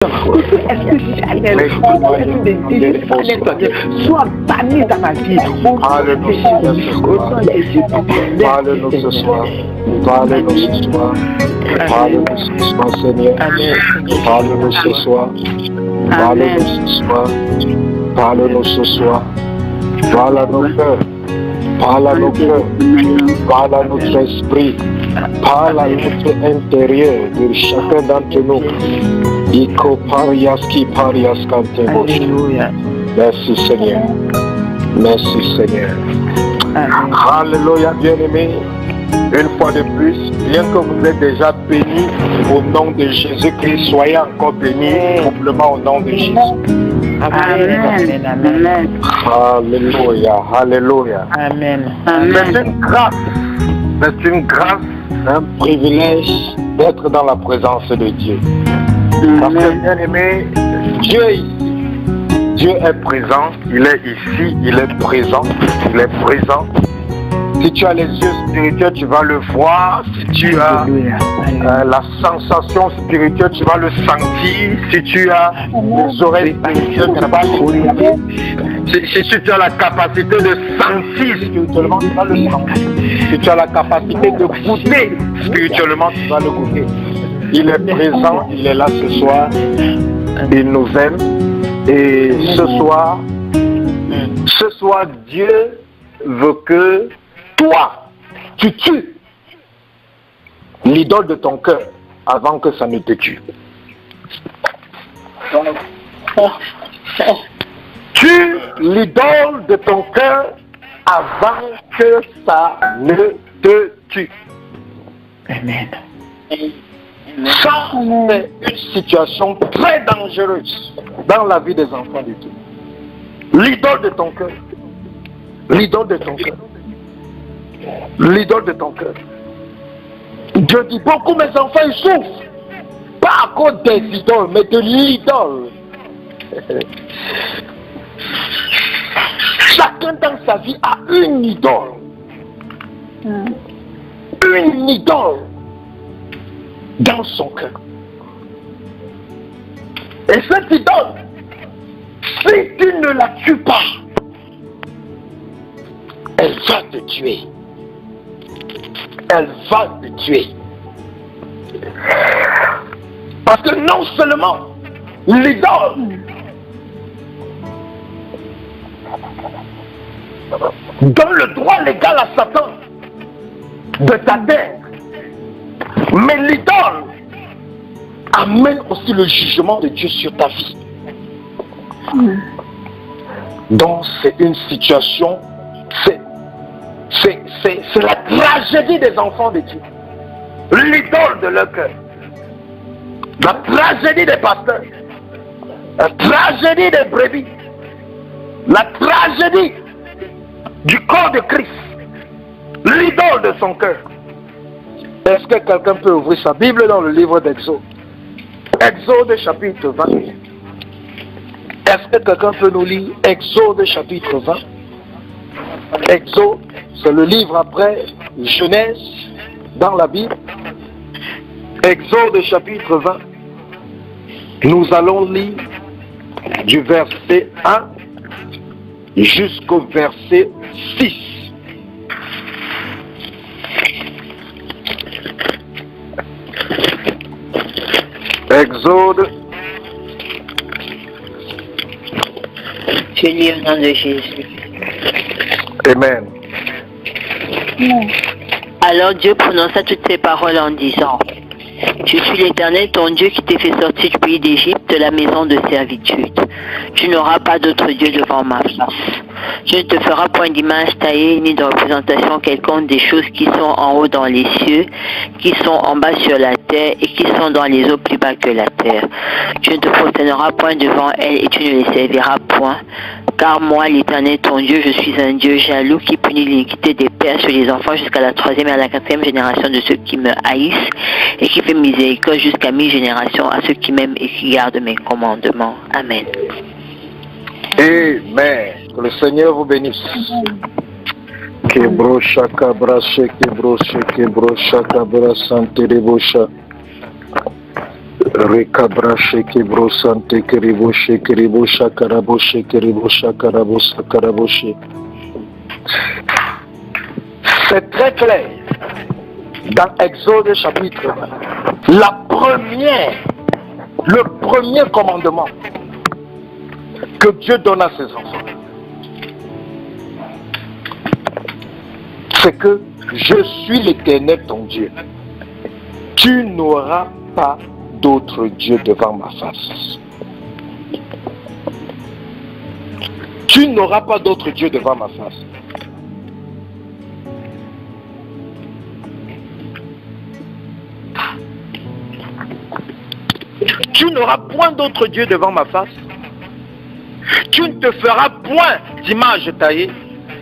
spirituelle, soit banni dans ma vie. Parle-nous ce soir. Parle-nous ce soir. Parle-nous ce soir, Seigneur. Parle-nous ce soir. Parle-nous ce soir. Parle-nous ce soir. Parle à nos cœurs. Parle à nos cœurs. Parle à notre esprit. Parle à notre intérieur de chacun d'entre nous. Iko pariaski pariaskantemos. Merci Seigneur. Merci Seigneur. Alléluia, bien-aimés. Une fois de plus, bien que vous êtes déjà bénis au nom de Jésus-Christ, soyez encore bénis simplement au nom de Jésus. Amen. Amen. Alléluia. Alléluia. Amen. C'est une grâce, un privilège d'être dans la présence de Dieu. Parce que bien aimé, Dieu est ici. Dieu est présent, il est ici, il est présent, il est présent. Si tu as les yeux spirituels, tu vas le voir. Si tu as la sensation spirituelle, tu vas le sentir. Si tu as les oreilles spirituelles, tu vas l'écouter. Si tu as la capacité de sentir spirituellement, tu vas le sentir. Si tu as la capacité de goûter spirituellement, tu vas le goûter. Il est présent, il est là ce soir. Il nous aime. Et ce soir, Dieu veut que toi, tu tues l'idole de ton cœur avant que ça ne te tue. Tue l'idole de ton cœur avant que ça ne te tue. Amen. Ça, c'est une situation très dangereuse dans la vie des enfants de Dieu. L'idole de ton cœur. L'idole de ton cœur. L'idole de ton cœur. Dieu dit, beaucoup mes enfants ils souffrent. Pas à cause des idoles, mais de l'idole. Chacun dans sa vie a une idole. Une idole dans son cœur. Et cette idole, si tu ne la tues pas, elle va te tuer. Elle va te tuer. Parce que non seulement l'idole donne le droit légal à Satan de ta terre, mais l'idole amène aussi le jugement de Dieu sur ta vie. Donc c'est une situation, c'est la tragédie des enfants de Dieu. L'idole de leur cœur. La tragédie des pasteurs. La tragédie des brebis. La tragédie du corps de Christ. L'idole de son cœur. Est-ce que quelqu'un peut ouvrir sa Bible dans le livre d'Exode? Exode chapitre 20. Est-ce que quelqu'un peut nous lire Exode chapitre 20? Exode, c'est le livre après Genèse dans la Bible. Exode chapitre 20. Nous allons lire du verset 1 jusqu'au verset 6. Exode. Je lis au nom de Jésus. Amen. Alors Dieu prononça toutes ces paroles en disant: Je suis l'Éternel, ton Dieu, qui t'ai fait sortir du pays d'Égypte, de la maison de servitude. Tu n'auras pas d'autre Dieu devant ma face. Tu ne te feras point d'image taillée, ni de représentation quelconque des choses qui sont en haut dans les cieux, qui sont en bas sur la terre, et qui sont dans les eaux plus bas que la terre. Tu ne te prosterneras point devant elles, et tu ne les serviras point. Car moi, l'Éternel, ton Dieu, je suis un Dieu jaloux qui punit l'iniquité des pères sur les enfants jusqu'à la 3e et à la 4e génération de ceux qui me haïssent, et qui fait miséricorde jusqu'à 1000 générations à ceux qui m'aiment et qui gardent mes commandements. Amen. Amen. Que le Seigneur vous bénisse. Rekabra shekebro sante keribo shekeribo shakarabo shekeribo shakarabo sakaraboshe. C'est très clair. Dans Exode chapitre 1, le premier commandement que Dieu donne à ses enfants, c'est que je suis l'Éternel ton Dieu. Tu n'auras pas d'autre Dieu devant ma face. Tu n'auras pas d'autre Dieu devant ma face. Tu n'auras point d'autre Dieu devant ma face. Tu ne te feras point d'image taillée,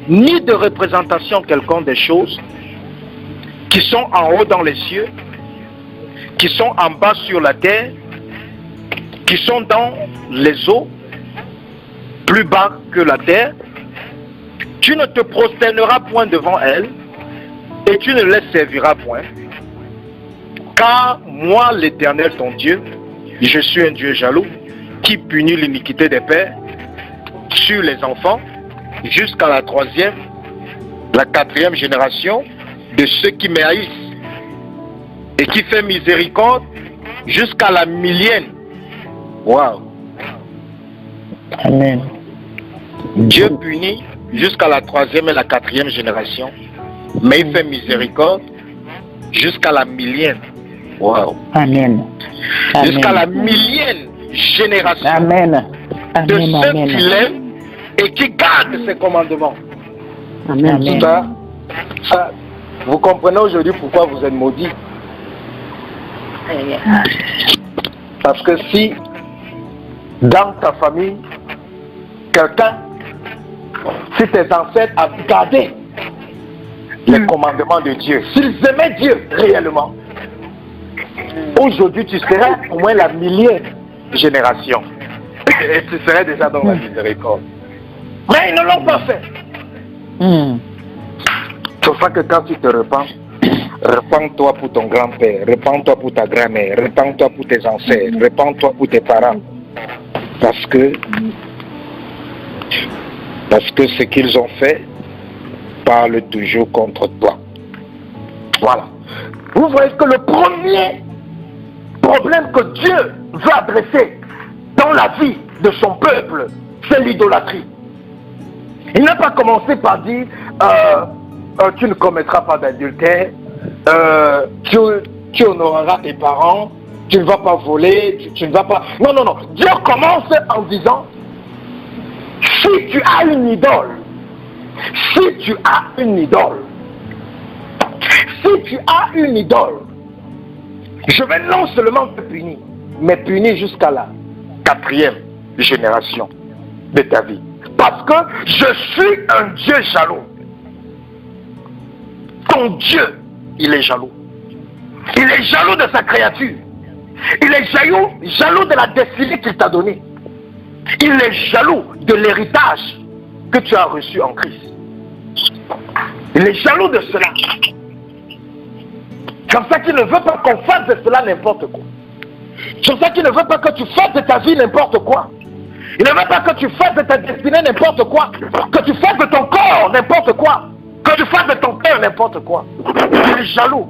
ni de représentation quelconque des choses qui sont en haut dans les cieux, qui sont en bas sur la terre, qui sont dans les eaux, plus bas que la terre. Tu ne te prosterneras point devant elles, et tu ne les serviras point. Car moi, l'Éternel ton Dieu, je suis un Dieu jaloux, qui punit l'iniquité des pères sur les enfants, jusqu'à la 3e, la 4e génération de ceux qui me haïssent, et qui fait miséricorde jusqu'à la 1000e. Waouh! Amen. Dieu punit jusqu'à la 3e et la 4e génération, mais il fait miséricorde jusqu'à la 1000e. Waouh! Amen. Jusqu'à la 1000e génération. Amen. De Amen. ceux Amen. qui l'aiment et qui gardent ses commandements. Amen. Ça, vous comprenez aujourd'hui pourquoi vous êtes maudits. Parce que si dans ta famille, quelqu'un, si tes ancêtres avaient gardé les commandements de Dieu, s'ils aimaient Dieu réellement, aujourd'hui tu serais au moins la 1000e génération. Et tu serais déjà dans la miséricorde. Mais ils ne l'ont pas fait. C'est pour ça que quand tu te repens, repens-toi pour ton grand-père, repens-toi pour ta grand-mère, repens-toi pour tes ancêtres, repens-toi pour tes parents. Parce que ce qu'ils ont fait parle toujours contre toi. Voilà. Vous voyez que le premier problème que Dieu veut adresser dans la vie de son peuple, c'est l'idolâtrie. Il n'a pas commencé par dire tu ne commettras pas d'adultère, tu honoreras tes parents, tu ne vas pas voler, tu ne vas pas... Non, non, non. Dieu commence en disant si tu as une idole, si tu as une idole, je vais non seulement te punir, mais punir jusqu'à la 4e génération de ta vie. Parce que je suis un Dieu jaloux. Ton Dieu, il est jaloux. Il est jaloux de sa créature. Il est jaloux de la destinée qu'il t'a donnée. Il est jaloux de l'héritage que tu as reçu en Christ. Il est jaloux de cela. Comme ça qu'il ne veut pas qu'on fasse de cela n'importe quoi. C'est pour ça qu'il ne veut pas que tu fasses de ta vie n'importe quoi. Il ne veut pas que tu fasses de ta destinée n'importe quoi. Que tu fasses de ton corps n'importe quoi. Que tu fasses de ton cœur n'importe quoi. Il est jaloux.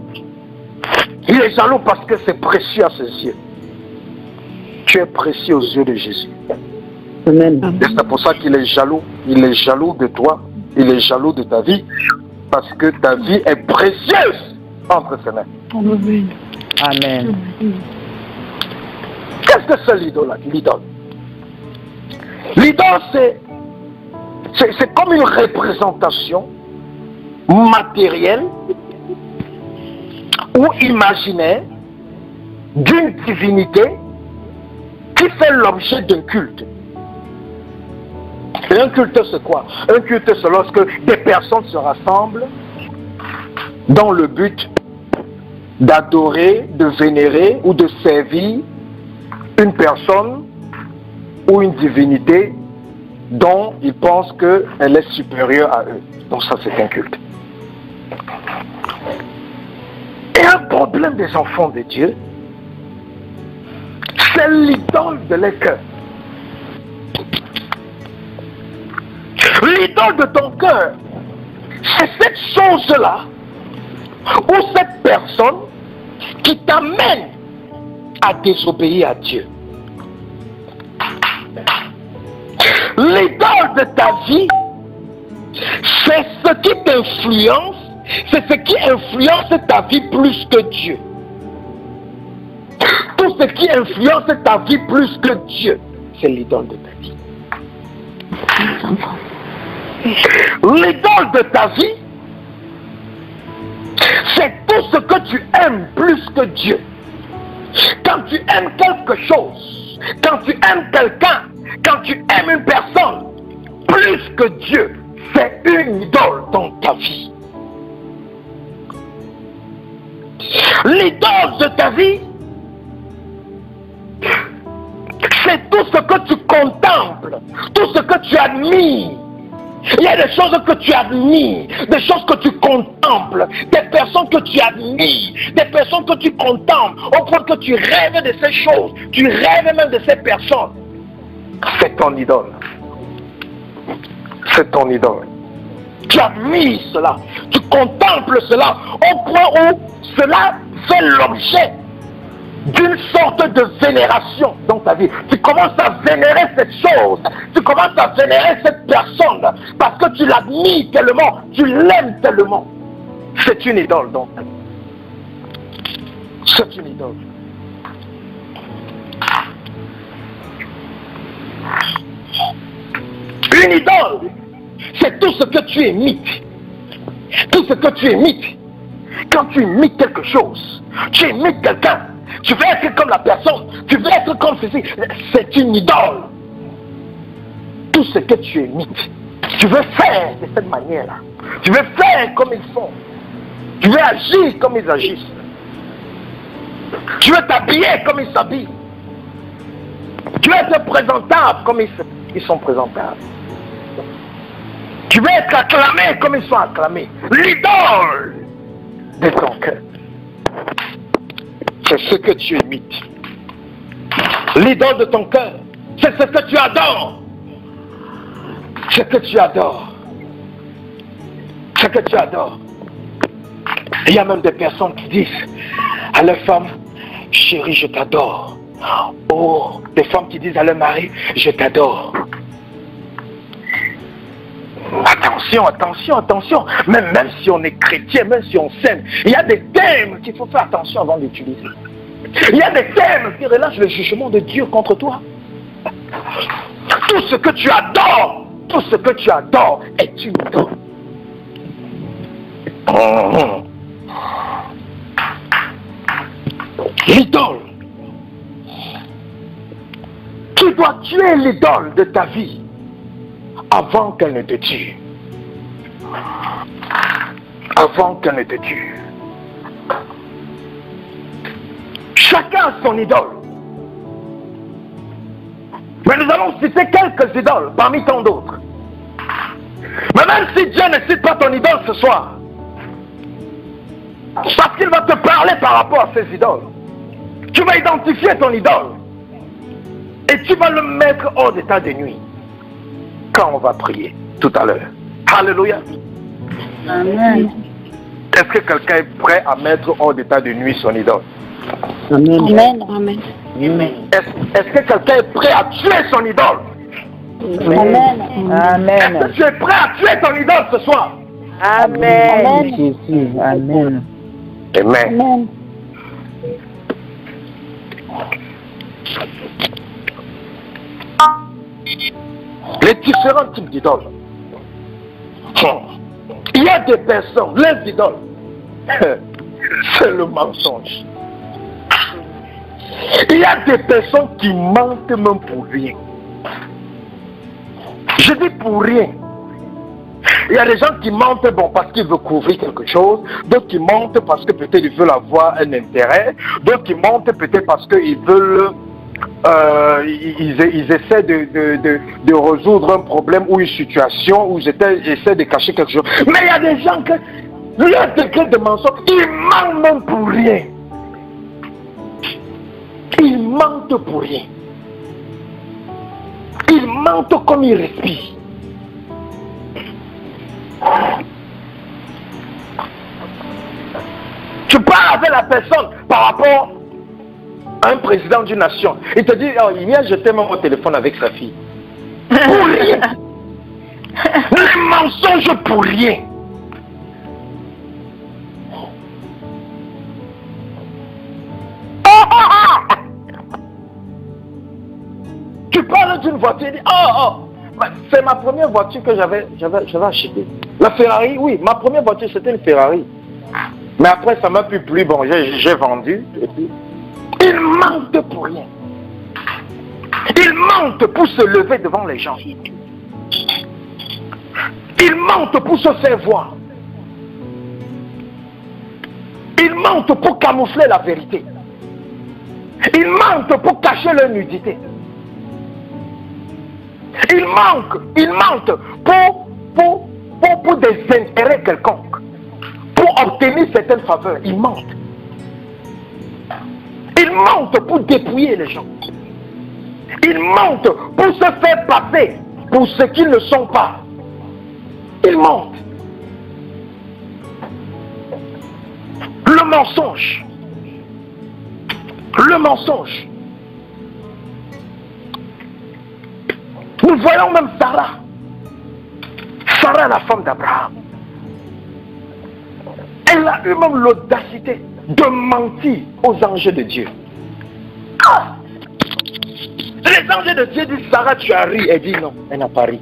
Il est jaloux parce que c'est précieux à ses yeux. Tu es précieux aux yeux de Jésus. Amen. Et c'est pour ça qu'il est jaloux. Il est jaloux de toi. Il est jaloux de ta vie. Parce que ta vie est précieuse entre ses mains. Amen. Qu'est-ce que c'est l'idole? L'idole, c'est comme une représentation matérielle ou imaginaire d'une divinité qui fait l'objet d'un culte. Et un culte, c'est quoi? Un culte, c'est lorsque des personnes se rassemblent dans le but d'adorer, de vénérer ou de servir une personne ou une divinité dont ils pensent qu'elle est supérieure à eux. Donc ça, c'est un culte. Et un problème des enfants de Dieu, C'est l'idole de leur cœur. L'idole de ton cœur, c'est cette chose-là ou cette personne qui t'amène à désobéir à Dieu. L'idole de ta vie, c'est ce qui t'influence, c'est ce qui influence ta vie plus que Dieu. Tout ce qui influence ta vie plus que Dieu, c'est l'idole de ta vie. L'idole de ta vie, c'est tout ce que tu aimes plus que Dieu. Quand tu aimes quelque chose, quand tu aimes quelqu'un, quand tu aimes une personne plus que Dieu, c'est une idole dans ta vie. L'idole de ta vie, c'est tout ce que tu contemples, tout ce que tu admires. Il y a des choses que tu admires, des choses que tu contemples, des personnes que tu admires, des personnes que tu contemples, au point que tu rêves de ces choses, tu rêves même de ces personnes. C'est ton idole. C'est ton idole. Tu admires cela, tu contemples cela, au point où cela fait l'objet d'une sorte de vénération dans ta vie. Tu commences à vénérer cette chose, tu commences à vénérer cette personne, parce que tu l'admires tellement, tu l'aimes tellement. C'est une idole dans ta vie. C'est une idole. Une idole, c'est tout ce que tu imites. Tout ce que tu imites. Quand tu imites quelque chose, tu imites quelqu'un, tu veux être comme la personne, tu veux être comme ceci, c'est une idole. Tout ce que tu imites, tu veux faire de cette manière-là. Tu veux faire comme ils font. Tu veux agir comme ils agissent. Tu veux t'habiller comme ils s'habillent. Tu veux être présentable comme ils sont présentables. Tu veux être acclamé comme ils sont acclamés. L'idole de ton cœur, c'est ce que tu imites. L'idole de ton cœur, c'est ce que tu adores. Ce que tu adores. Ce que tu adores. Il y a même des personnes qui disent à leur femme, chérie, je t'adore. Oh, des femmes qui disent à leur mari, je t'adore. Attention, attention, attention. Même si on est chrétien, même si on s'aime, il y a des thèmes qu'il faut faire attention avant d'utiliser. Il y a des thèmes qui relâchent le jugement de Dieu contre toi. Tout ce que tu adores, tout ce que tu adores est une idole. L'idole. Tu dois tuer l'idole de ta vie avant qu'elle ne te tue. Avant qu'elle ne te tue. Chacun a son idole. Mais nous allons citer quelques idoles parmi tant d'autres. Mais même si Dieu ne cite pas ton idole ce soir, parce qu'il va te parler par rapport à ces idoles, tu vas identifier ton idole et tu vas le mettre hors d'état de nuit quand on va prier tout à l'heure. Alléluia. Amen. Est-ce que quelqu'un est prêt à mettre hors d'état de nuit son idole? Amen. Amen. Amen. Amen. Est-ce que quelqu'un est prêt à tuer son idole? Amen. Est-ce que tu es prêt à tuer ton idole ce soir? Amen. Jésus. Amen. Amen. Amen. Les différents types d'idoles. Il y a des personnes, les idoles, c'est le mensonge. Il y a des personnes qui mentent même pour rien. Je dis pour rien. Il y a des gens qui mentent bon, parce qu'ils veulent couvrir quelque chose, d'autres qui mentent parce que peut-être ils veulent avoir un intérêt, d'autres qui mentent peut-être parce qu'ils veulent, ils essaient de résoudre un problème ou une situation, ou ils essaient de cacher quelque chose. Mais il y a des gens que leur degré de mensonge, ils mentent même pour rien. Ils mentent mentent pour rien. Ils mentent comme ils respirent. Tu parles avec la personne par rapport à un président d'une nation. Il te dit, oh, il vient jeter même au téléphone avec sa fille. Pour rien. Les mensonges pour rien. Tu parles d'une voiture, tu dis, c'est ma première voiture que j'avais achetée. La Ferrari, oui, ma première voiture c'était une Ferrari. Mais après ça m'a plus plu, bon, j'ai vendu. Et puis, ils mentent pour rien. Ils mentent pour se lever devant les gens. Ils mentent pour se faire voir. Ils mentent pour camoufler la vérité. Ils mentent pour cacher leur nudité. Ils mentent pour des intérêts quelconques, pour obtenir certaines faveurs. Ils mentent. Ils mentent pour dépouiller les gens. Ils mentent pour se faire passer pour ce qu'ils ne sont pas. Ils mentent. Le mensonge. Le mensonge. Nous voyons même Sarah. Sarah, la femme d'Abraham. Elle a eu même l'audacité de mentir aux anges de Dieu. Ah! Les anges de Dieu disent, Sarah, tu as ri. Elle dit non, elle n'a pas ri.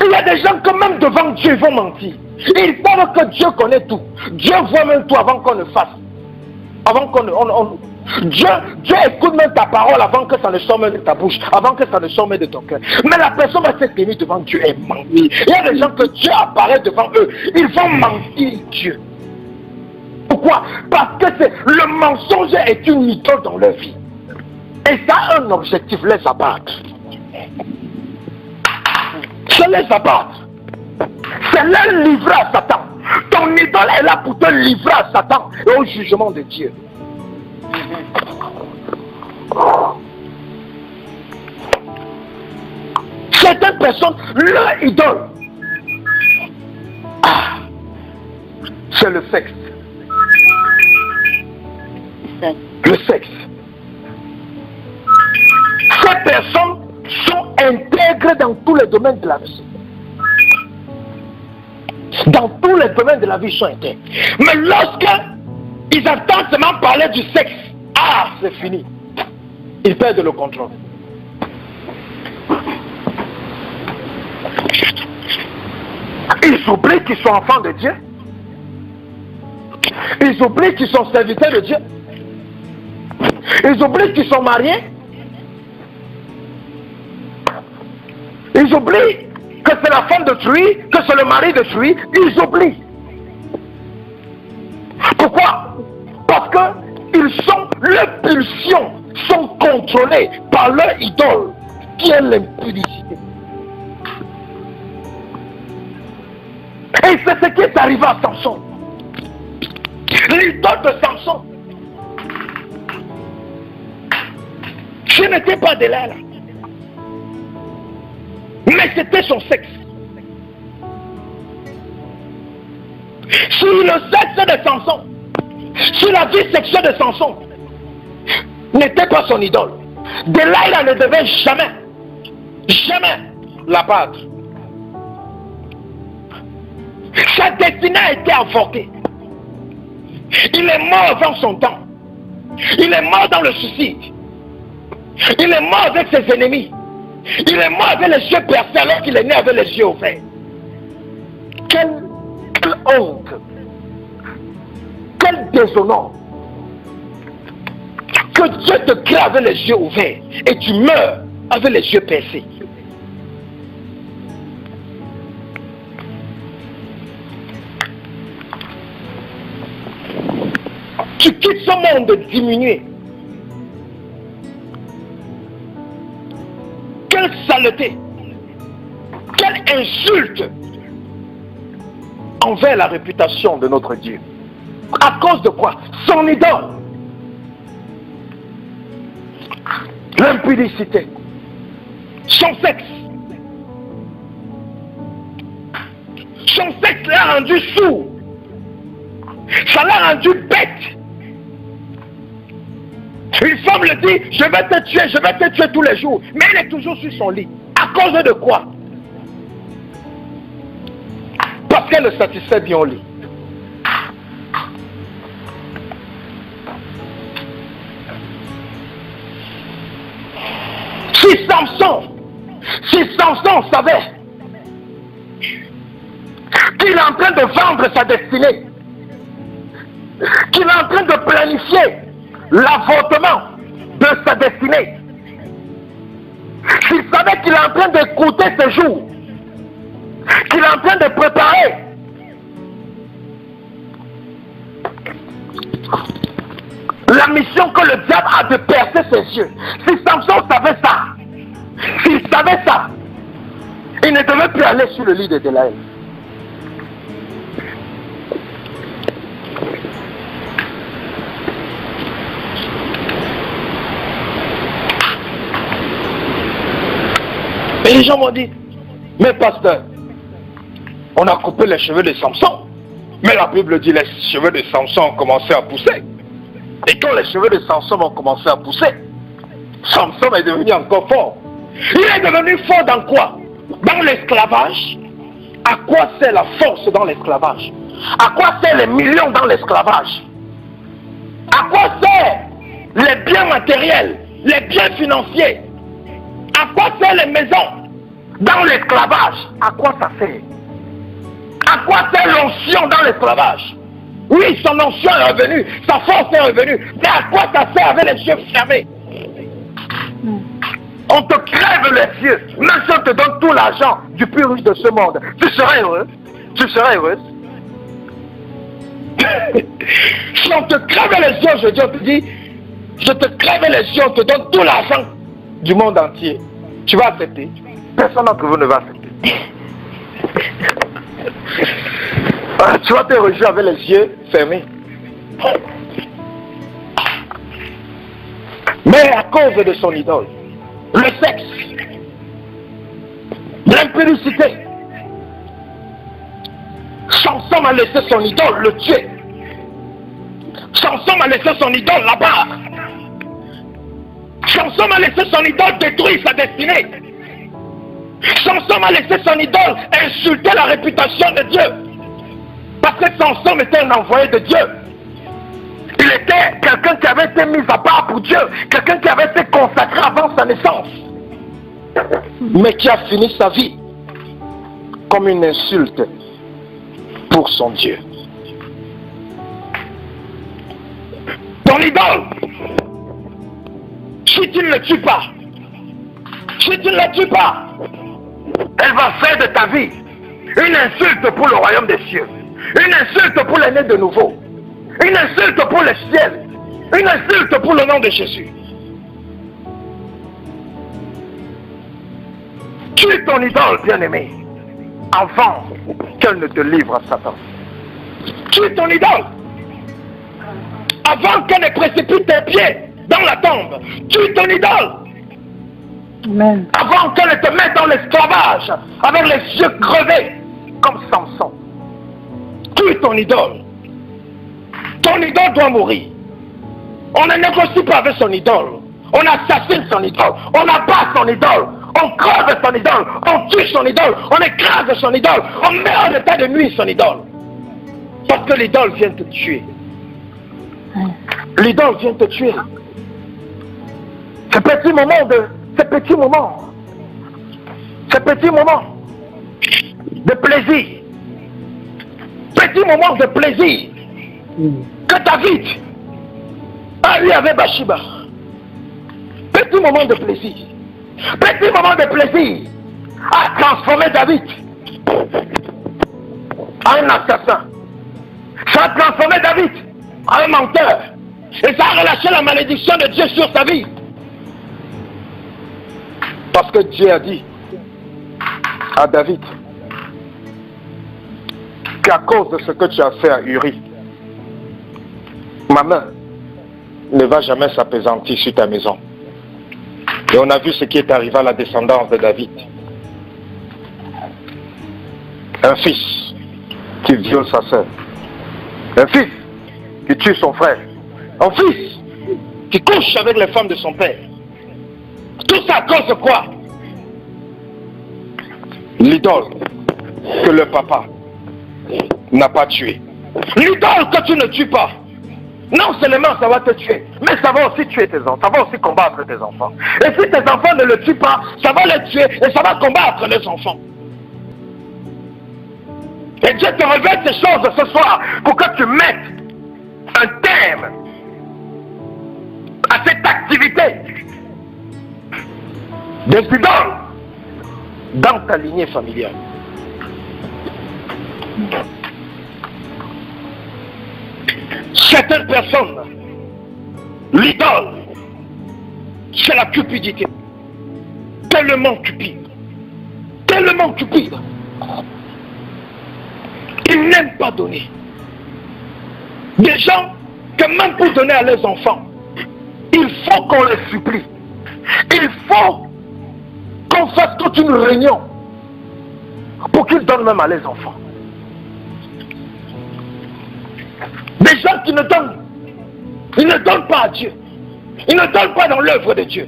Il y a des gens que même devant Dieu vont mentir. Ils savent que Dieu connaît tout. Dieu voit même tout avant qu'on ne fasse. Avant qu'on ne... Dieu écoute même ta parole avant que ça ne sorte même de ta bouche, avant que ça ne sorte même de ton cœur. Mais la personne va se tenir devant Dieu et mentir. Il y a des gens que Dieu apparaît devant eux. Ils vont mentir Dieu. Pourquoi? Parce que le mensonge est une idole dans leur vie. Et ça a un objectif, les abattre. C'est les abattre. C'est les livrer à Satan. Ton idole est là pour te livrer à Satan et au jugement de Dieu. Certaines personnes, leur idole, c'est le sexe. Le sexe. Ces personnes sont intègres dans tous les domaines de la vie. Dans tous les domaines de la vie, ils sont intègres. Mais lorsque ils entendent seulement parler du sexe, c'est fini. Ils perdent le contrôle. Ils oublient qu'ils sont enfants de Dieu. Ils oublient qu'ils sont serviteurs de Dieu. Ils oublient qu'ils sont mariés. Ils oublient que c'est la femme d'autrui, que c'est le mari d'autrui. Ils oublient. Pourquoi? Parce que leurs pulsions sont contrôlées par leur idole, qui est l'impudicité. Et c'est ce qui est arrivé à Samson. L'idole de Samson, ce n'était pas de là, mais c'était son sexe. Si le sexe de Samson, si la vie sexuelle de Samson n'était pas son idole, Delilah ne devait jamais la battre. Sa destinée a été avortée. Il est mort avant son temps. Il est mort dans le suicide. Il est mort avec ses ennemis. Il est mort avec les yeux percés alors qu'il est né avec les yeux ouverts. Quelle honte! Quel déshonneur! Que Dieu te crée avec les yeux ouverts et tu meurs avec les yeux percés. Tu quittes ce monde diminué. Quelle saleté! Quelle insulte envers la réputation de notre Dieu. À cause de quoi? Son idole. l'impudicité, son sexe. Son sexe l'a rendu sourd. Ça l'a rendu bête. Une femme le dit, je vais te tuer tous les jours. Mais elle est toujours sur son lit. À cause de quoi? Parce qu'elle le satisfait bien au lit. Si Samson savait qu'il est en train de vendre sa destinée, qu'il est en train de planifier l'avortement de sa destinée, s'il savait qu'il est en train d'écouter ce jour, qu'il est en train de préparer la mission que le diable a de percer ses yeux, si Samson savait ça, s'il savait ça, il ne devait plus aller sur le lit de Delaël. Et les gens m'ont dit, mais pasteur, on a coupé les cheveux de Samson. Mais la Bible dit les cheveux de Samson ont commencé à pousser. Et quand les cheveux de Samson ont commencé à pousser, Samson est devenu encore fort. Il est devenu fort dans quoi? Dans l'esclavage. À quoi sert la force dans l'esclavage? À quoi sert les millions dans l'esclavage? À quoi sert les biens matériels, les biens financiers? À quoi sert les maisons dans l'esclavage? À quoi ça sert? À quoi sert l'onction dans l'esclavage? Oui, son onction est revenue, sa force est revenue, mais à quoi ça sert avec les yeux fermés? On te crève les yeux, même si on te donne tout l'argent du plus riche de ce monde. Tu serais heureux? Tu serais heureuse? Si on te crève les yeux aujourd'hui, on te dit, je te crève les yeux, on te donne tout l'argent du monde entier. Tu vas accepter? Personne d'entre vous ne va accepter. Tu vas te réjouir avec les yeux fermés. Mais à cause de son idole, le sexe, l'impudicité, Samson a laissé son idole le tuer. Samson a laissé son idole là-bas. Samson a laissé son idole détruire sa destinée. Samson a laissé son idole insulter la réputation de Dieu. Parce que Samson était un envoyé de Dieu. Il était quelqu'un qui avait été mis à part pour Dieu. Quelqu'un qui avait été consacré avant sa naissance. Mais qui a fini sa vie comme une insulte pour son Dieu. Ton idole, si tu ne le tues pas, si tu ne la tues pas, elle va faire de ta vie une insulte pour le royaume des cieux, une insulte pour les nés de nouveau, une insulte pour le ciel, une insulte pour le nom de Jésus. Tue ton idole, bien-aimé, avant qu'elle ne te livre à Satan. Tue ton idole avant qu'elle ne précipite tes pieds dans la tombe. Tue ton idole. Amen. Avant qu'elle te mette dans l'esclavage avec les yeux crevés comme Samson. Tue ton idole. Ton idole doit mourir. On ne négocie pas avec son idole. On assassine son idole. On abat son idole. On creve son idole. On tue son idole. On écrase son idole. On met en état de nuit son idole. Parce que l'idole vient te tuer. L'idole vient te tuer. Ces petits moments de plaisir, petits moments de plaisir que David a eu avec Bathsheba, petit moment de plaisir a transformé David en un assassin. Ça a transformé David en un menteur. Et ça a relâché la malédiction de Dieu sur sa vie. Parce que Dieu a dit à David qu'à cause de ce que tu as fait à Uri, ma main ne va jamais s'appesantir sur ta maison. Et on a vu ce qui est arrivé à la descendance de David. Un fils qui viole sa sœur. Un fils qui tue son frère. Un fils qui couche avec les femmes de son père. Tout ça à cause de quoi? L'idole que le papa n'a pas tué. L'idole que tu ne tues pas. Non seulement ça va te tuer, mais ça va aussi tuer tes enfants, ça va aussi combattre tes enfants. Et si tes enfants ne le tuent pas, ça va les tuer et ça va combattre les enfants. Et Dieu te révèle ces choses ce soir pour que tu mettes un terme à cette activité des idoles dans ta lignée familiale. Certaines personnes, l'idole, c'est la cupidité. Tellement cupide. Tellement cupide. Ils n'aiment pas donner. Des gens que même pour donner à leurs enfants, il faut qu'on les supplie. Il faut qu'on fasse toute une réunion pour qu'ils donnent même à leurs enfants. Des gens qui ne donnent, ils ne donnent pas à Dieu. Ils ne donnent pas dans l'œuvre de Dieu.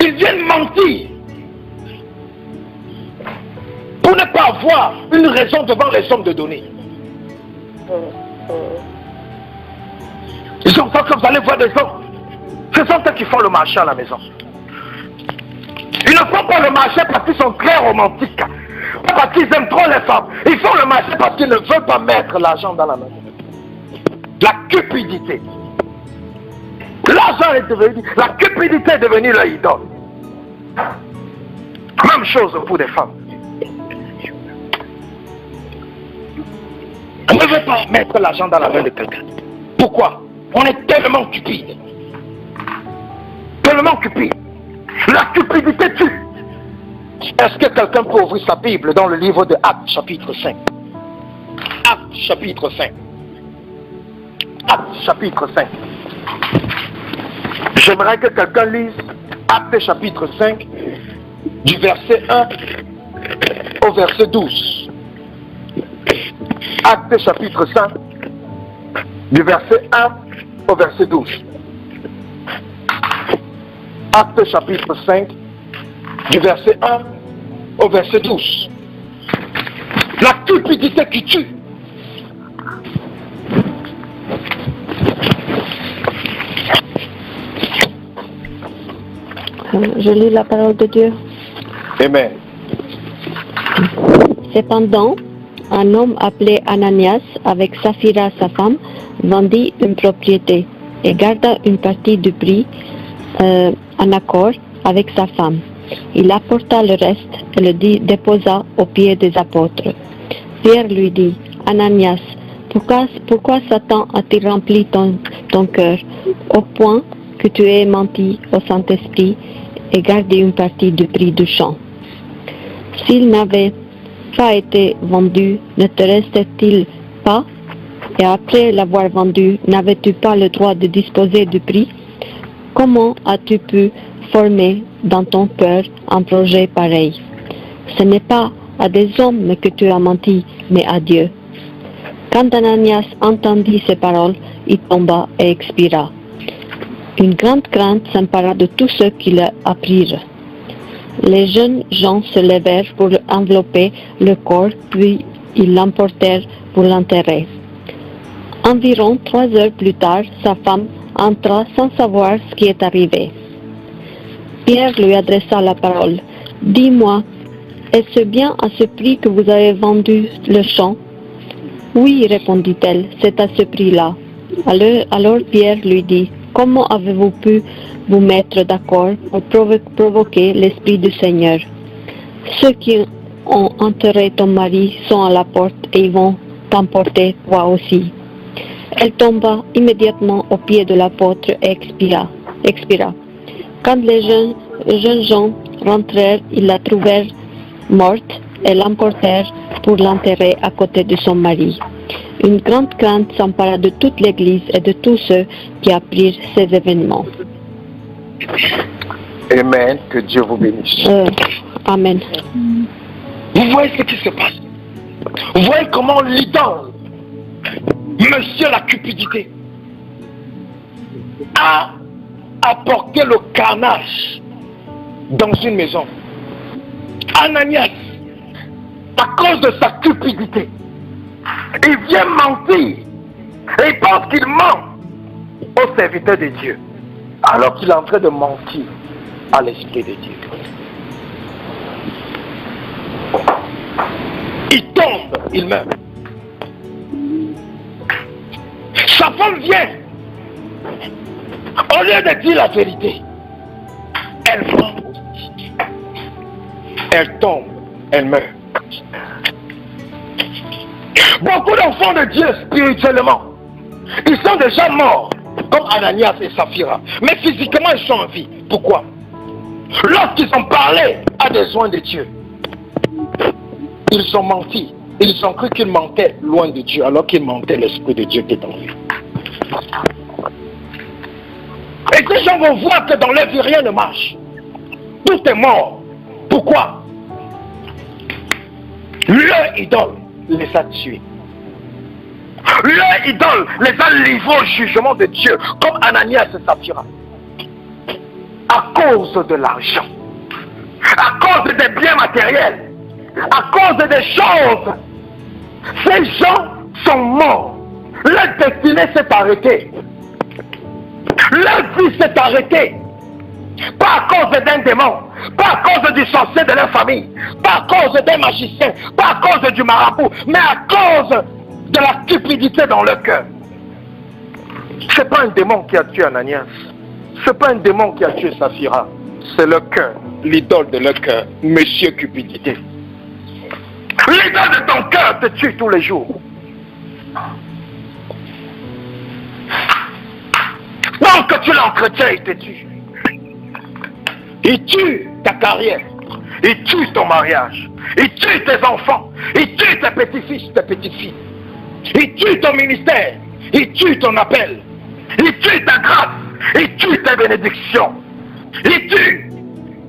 Ils viennent mentir pour ne pas avoir une raison devant les hommes de donner. Les enfants, quand vous allez voir des hommes, ce sont eux qui font le marché à la maison. Ils ne font pas le marché parce qu'ils sont très romantiques, pas parce qu'ils aiment trop les femmes. Ils font le marché parce qu'ils ne veulent pas mettre l'argent dans la main. La cupidité. L'argent est devenu, la cupidité est devenue leur idole. Même chose pour des femmes. On ne veut pas mettre l'argent dans la main de quelqu'un. Pourquoi? On est tellement cupide. Tellement cupide. La cupidité tue. Est-ce que quelqu'un peut ouvrir sa Bible dans le livre de Actes chapitre 5? Actes chapitre 5. Actes chapitre 5. J'aimerais que quelqu'un lise Actes chapitre 5 du verset 1 au verset 12. Actes chapitre 5 du verset 1 au verset 12. Actes chapitre 5 du verset 1 au verset 12. La cupidité qui tue. Je lis la parole de Dieu. Amen. Cependant, un homme appelé Ananias, avec Saphira sa femme, vendit une propriété et garda une partie du prix en accord avec sa femme. Il apporta le reste et le déposa aux pieds des apôtres. Pierre lui dit, Ananias, pourquoi Satan a-t-il rempli ton cœur au point que tu aies menti au Saint-Esprit et gardé une partie du prix du champ? S'il n'avait pas été vendu, ne te restait-il pas? Et après l'avoir vendu, n'avais-tu pas le droit de disposer du prix? Comment as-tu pu former dans ton cœur un projet pareil? Ce n'est pas à des hommes que tu as menti, mais à Dieu. Quand Ananias entendit ces paroles, il tomba et expira. Une grande crainte s'empara de tous ceux qui l'apprirent. Les jeunes gens se levèrent pour envelopper le corps, puis ils l'emportèrent pour l'enterrer. Environ 3 heures plus tard, sa femme entra sans savoir ce qui est arrivé. Pierre lui adressa la parole. « Dis-moi, est-ce bien à ce prix que vous avez vendu le champ ?» « Oui, répondit-elle, c'est à ce prix-là. » Alors Pierre lui dit, « Comment avez-vous pu vous mettre d'accord pour provoquer l'Esprit du Seigneur? Ceux qui ont enterré ton mari sont à la porte et ils vont t'emporter toi aussi. » Elle tomba immédiatement aux pieds de l'apôtre et expira. Quand les jeunes gens rentrèrent, ils la trouvèrent morte et l'emportèrent pour l'enterrer à côté de son mari. Une grande crainte s'empara de toute l'Église et de tous ceux qui apprirent ces événements. Amen. Que Dieu vous bénisse. Amen. Vous voyez ce qui se passe. Vous voyez comment l'idole, monsieur la cupidité, a apporté le carnage dans une maison. Ananias, à cause de sa cupidité, il vient mentir et il pense qu'il ment au serviteur de Dieu, alors qu'il est en train de mentir à l'Esprit de Dieu. Il tombe, il meurt. Sa femme vient. Au lieu de dire la vérité, elle ment. Elle tombe, elle meurt. Beaucoup d'enfants de Dieu spirituellement, ils sont déjà morts, comme Ananias et Saphira. Mais physiquement, ils sont en vie. Pourquoi? Lorsqu'ils ont parlé à des soins de Dieu, ils ont menti. Ils ont cru qu'ils mentaient loin de Dieu, alors qu'ils mentaient l'Esprit de Dieu qui est en eux. Et ces gens vont voir que dans leur vie, rien ne marche. Tout est mort. Pourquoi? Leur idole les a tués. Leur idole les a livrés au jugement de Dieu, comme Ananias et Saphira. À cause de l'argent, à cause des biens matériels, à cause des choses. Ces gens sont morts. Leur destinée s'est arrêtée. Leur vie s'est arrêtée. Pas à cause d'un démon, pas à cause du sorcier de leur famille, pas à cause d'un magicien, pas à cause du marabout, mais à cause de la cupidité dans leur cœur. C'est pas un démon qui a tué Ananias. C'est pas un démon qui a tué Saphira. C'est leur cœur, l'idole de leur cœur, monsieur cupidité. L'idole de ton cœur te tue tous les jours. Donc tu l'entretiens, il te tue. Il tue ta carrière. Il tue ton mariage. Il tue tes enfants. Il tue tes petits-fils, tes petites-filles. Il tue ton ministère. Il tue ton appel. Il tue ta grâce. Il tue tes bénédictions. Il tue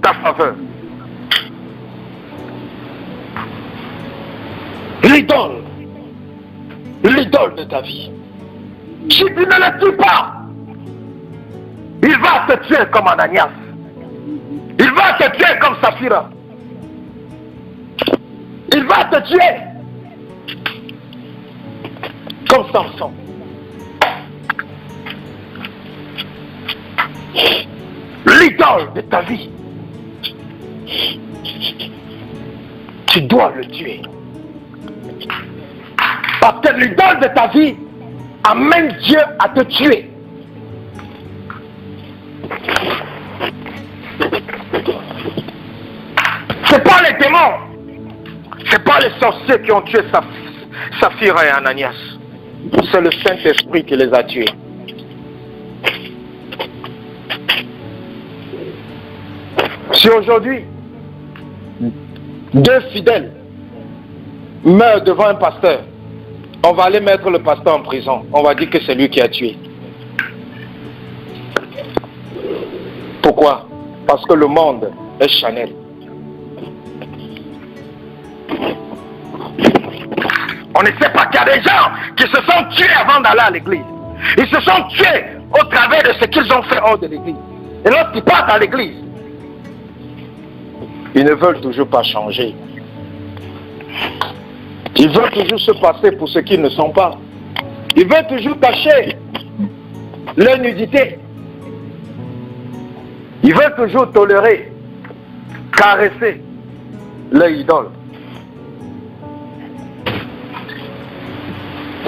ta faveur. L'idole de ta vie. Si tu ne le tues pas, il va te tuer comme Ananias. Il va te tuer comme Saphira. Il va te tuer comme Samson. L'idole de ta vie, tu dois le tuer. Parce que l'idole de ta vie amène Dieu à te tuer. C'est pas les démons, c'est pas les sorciers qui ont tué Saphira et Ananias. C'est le Saint-Esprit qui les a tués. Si aujourd'hui, deux fidèles meurent devant un pasteur, on va aller mettre le pasteur en prison. On va dire que c'est lui qui a tué. Pourquoi? Parce que le monde est charnel. On ne sait pas qu'il y a des gens qui se sont tués avant d'aller à l'église. Ils se sont tués au travers de ce qu'ils ont fait hors de l'église. Et lorsqu'ils partent à l'église, ils ne veulent toujours pas changer. Ils veulent toujours se passer pour ce qu'ils ne sont pas. Ils veulent toujours cacher leur nudité. Ils veulent toujours tolérer, caresser leur idole.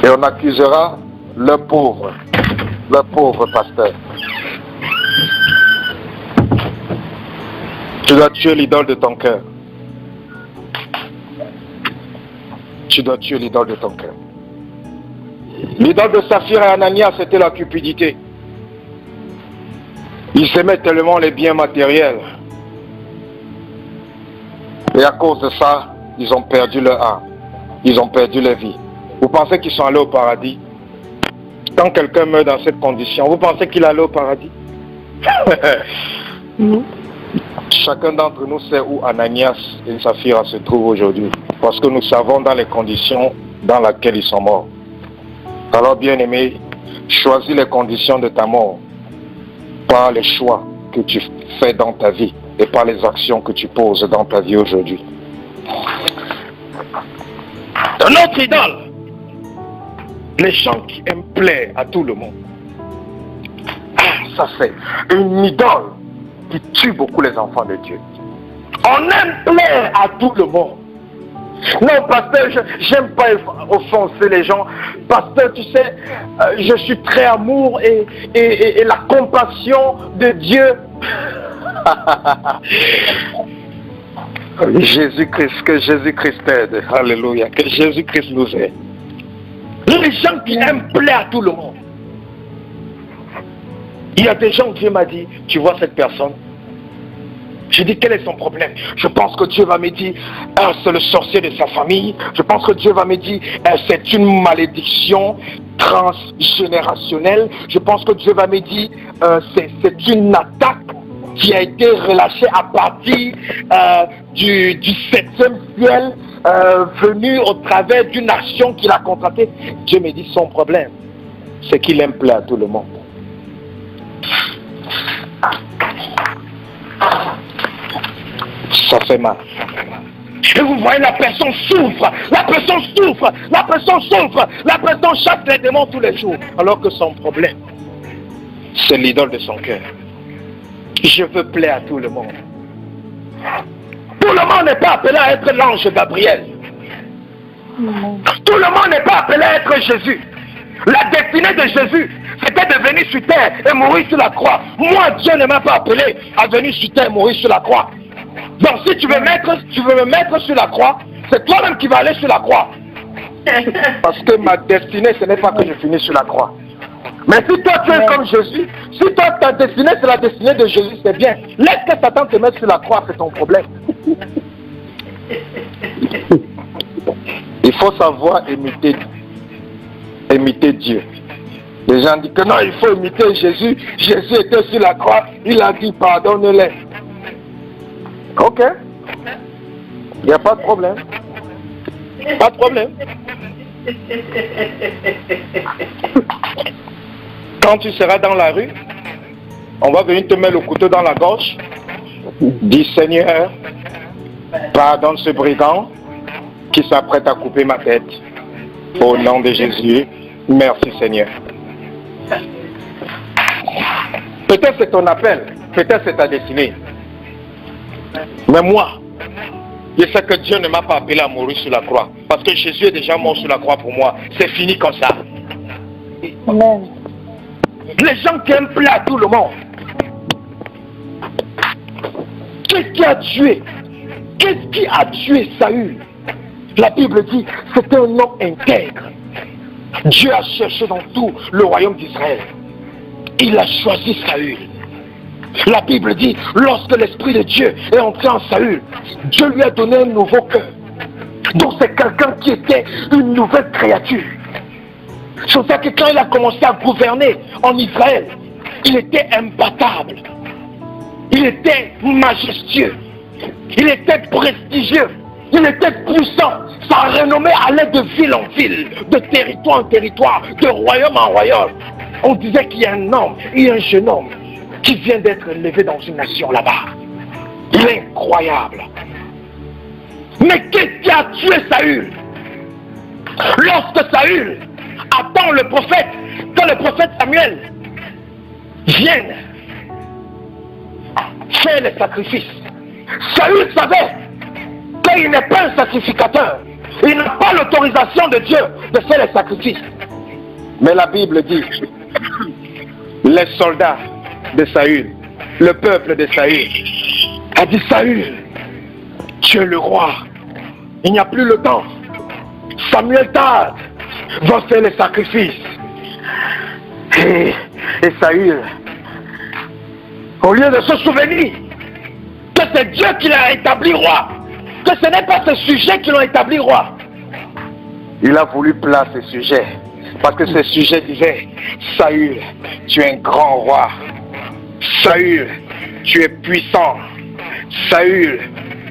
Et on accusera le pauvre pasteur. Tu dois tuer l'idole de ton cœur. Tu dois tuer l'idole de ton cœur. L'idole de Saphira et Ananias, c'était la cupidité. Ils aimaient tellement les biens matériels. Et à cause de ça, ils ont perdu leur âme. Ils ont perdu leur vie. Vous pensez qu'ils sont allés au paradis? Quand quelqu'un meurt dans cette condition, vous pensez qu'il est allé au paradis? Non. Chacun d'entre nous sait où Ananias et Saphira se trouvent aujourd'hui. Parce que nous savons dans les conditions dans lesquelles ils sont morts. Alors bien-aimé, choisis les conditions de ta mort par les choix que tu fais dans ta vie et par les actions que tu poses dans ta vie aujourd'hui. Un autre idole, les gens qui aiment plaire à tout le monde. Ah, ça c'est une idole qui tue beaucoup les enfants de Dieu. On aime plaire à tout le monde. Non, pasteur, j'aime pas offenser les gens. Pasteur, tu sais, je suis très amour et la compassion de Dieu. Jésus-Christ, que Jésus-Christ t'aide. Alléluia, que Jésus-Christ nous aide. Les gens qui aiment plaire à tout le monde. Il y a des gens, Dieu m'a dit, tu vois cette personne. J'ai dit, quel est son problème? Je pense que Dieu va me dire, c'est le sorcier de sa famille. Je pense que Dieu va me dire, c'est une malédiction transgénérationnelle. Je pense que Dieu va me dire, c'est une attaque qui a été relâchée à partir du 7e ciel, venu au travers d'une action qu'il a contractée. Dieu me dit, son problème, c'est qu'il aime plaire à tout le monde. Ça fait mal. Et vous voyez, la personne souffre, la personne souffre, la personne souffre, la personne chasse les démons tous les jours. Alors que son problème, c'est l'idole de son cœur. Je veux plaire à tout le monde. Tout le monde n'est pas appelé à être l'ange Gabriel. Tout le monde n'est pas appelé à être Jésus. La destinée de Jésus, c'était de venir sur terre et mourir sur la croix. Moi, Dieu ne m'a pas appelé à venir sur terre et mourir sur la croix. Donc si tu veux me mettre sur la croix, c'est toi-même qui vas aller sur la croix. Parce que ma destinée, ce n'est pas que je finisse sur la croix. Mais si toi tu es comme Jésus, si toi ta destinée c'est la destinée de Jésus, c'est bien. Laisse que Satan te mette sur la croix, c'est ton problème. Il faut savoir imiter Dieu. Les gens disent que non, il faut imiter Jésus. Jésus était sur la croix, il a dit pardonne-les. Ok. Il n'y a pas de problème. Pas de problème. Quand tu seras dans la rue, on va venir te mettre le couteau dans la gorge. Dis Seigneur, pardonne ce brigand qui s'apprête à couper ma tête. Au nom de Jésus, merci Seigneur. Peut-être c'est ton appel, peut-être c'est ta destinée. Mais moi, je sais que Dieu ne m'a pas appelé à mourir sur la croix. Parce que Jésus est déjà mort sur la croix pour moi. C'est fini comme ça. Amen. Les gens qui aiment plaire à tout le monde. Qu'est-ce qui a tué? Qu'est-ce qui a tué Saül? La Bible dit, c'était un homme intègre. Dieu a cherché dans tout le royaume d'Israël. Il a choisi Saül. La Bible dit, lorsque l'Esprit de Dieu est entré en Saül, Dieu lui a donné un nouveau cœur. Donc c'est quelqu'un qui était une nouvelle créature. C'est pour ça que quand il a commencé à gouverner en Israël, il était imbattable. Il était majestueux. Il était prestigieux. Il était puissant. Sa renommée allait de ville en ville, de territoire en territoire, de royaume en royaume. On disait qu'il y a un homme, il y a un jeune homme qui vient d'être élevé dans une nation là-bas. Il est incroyable. Mais qu'est-ce qui a tué Saül? Lorsque Saül attend le prophète, quand le prophète Samuel vient faire les sacrifices, Saül savait qu'il n'est pas un sacrificateur. Il n'a pas l'autorisation de Dieu de faire les sacrifices. Mais la Bible dit, les soldats de Saül, le peuple de Saül, a dit Saül, tu es le roi. Il n'y a plus le temps. Samuel tarde, va faire les sacrifices. Et Saül, au lieu de se souvenir que c'est Dieu qui l'a établi roi, que ce n'est pas ses sujets qui l'ont établi roi, il a voulu placer ses sujets. Parce que ses sujets disaient, Saül, tu es un grand roi. Saül, tu es puissant. Saül,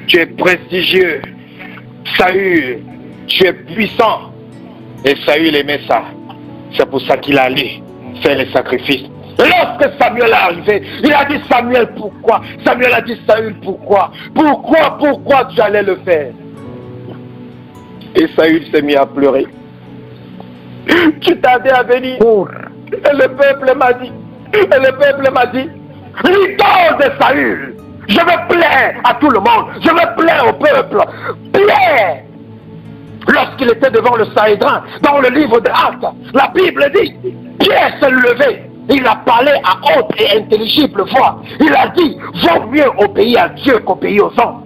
tu es prestigieux. Saül, tu es puissant. Et Saül aimait ça. C'est pour ça qu'il allait faire les sacrifices. Et lorsque Samuel est arrivé, il a dit Samuel, pourquoi? Samuel a dit Saül, pourquoi? Pourquoi tu allais le faire? Et Saül s'est mis à pleurer. Tu t'avais à venir. Et le peuple m'a dit, l'idole de Saül, je veux plaire à tout le monde, je veux plaire au peuple, plaire. Lorsqu'il était devant le Sanhédrin, dans le livre de Actes, la Bible dit, Pierre s'est levé, il a parlé à haute et intelligible voix, il a dit, vaut mieux obéir à Dieu qu'obéir aux hommes.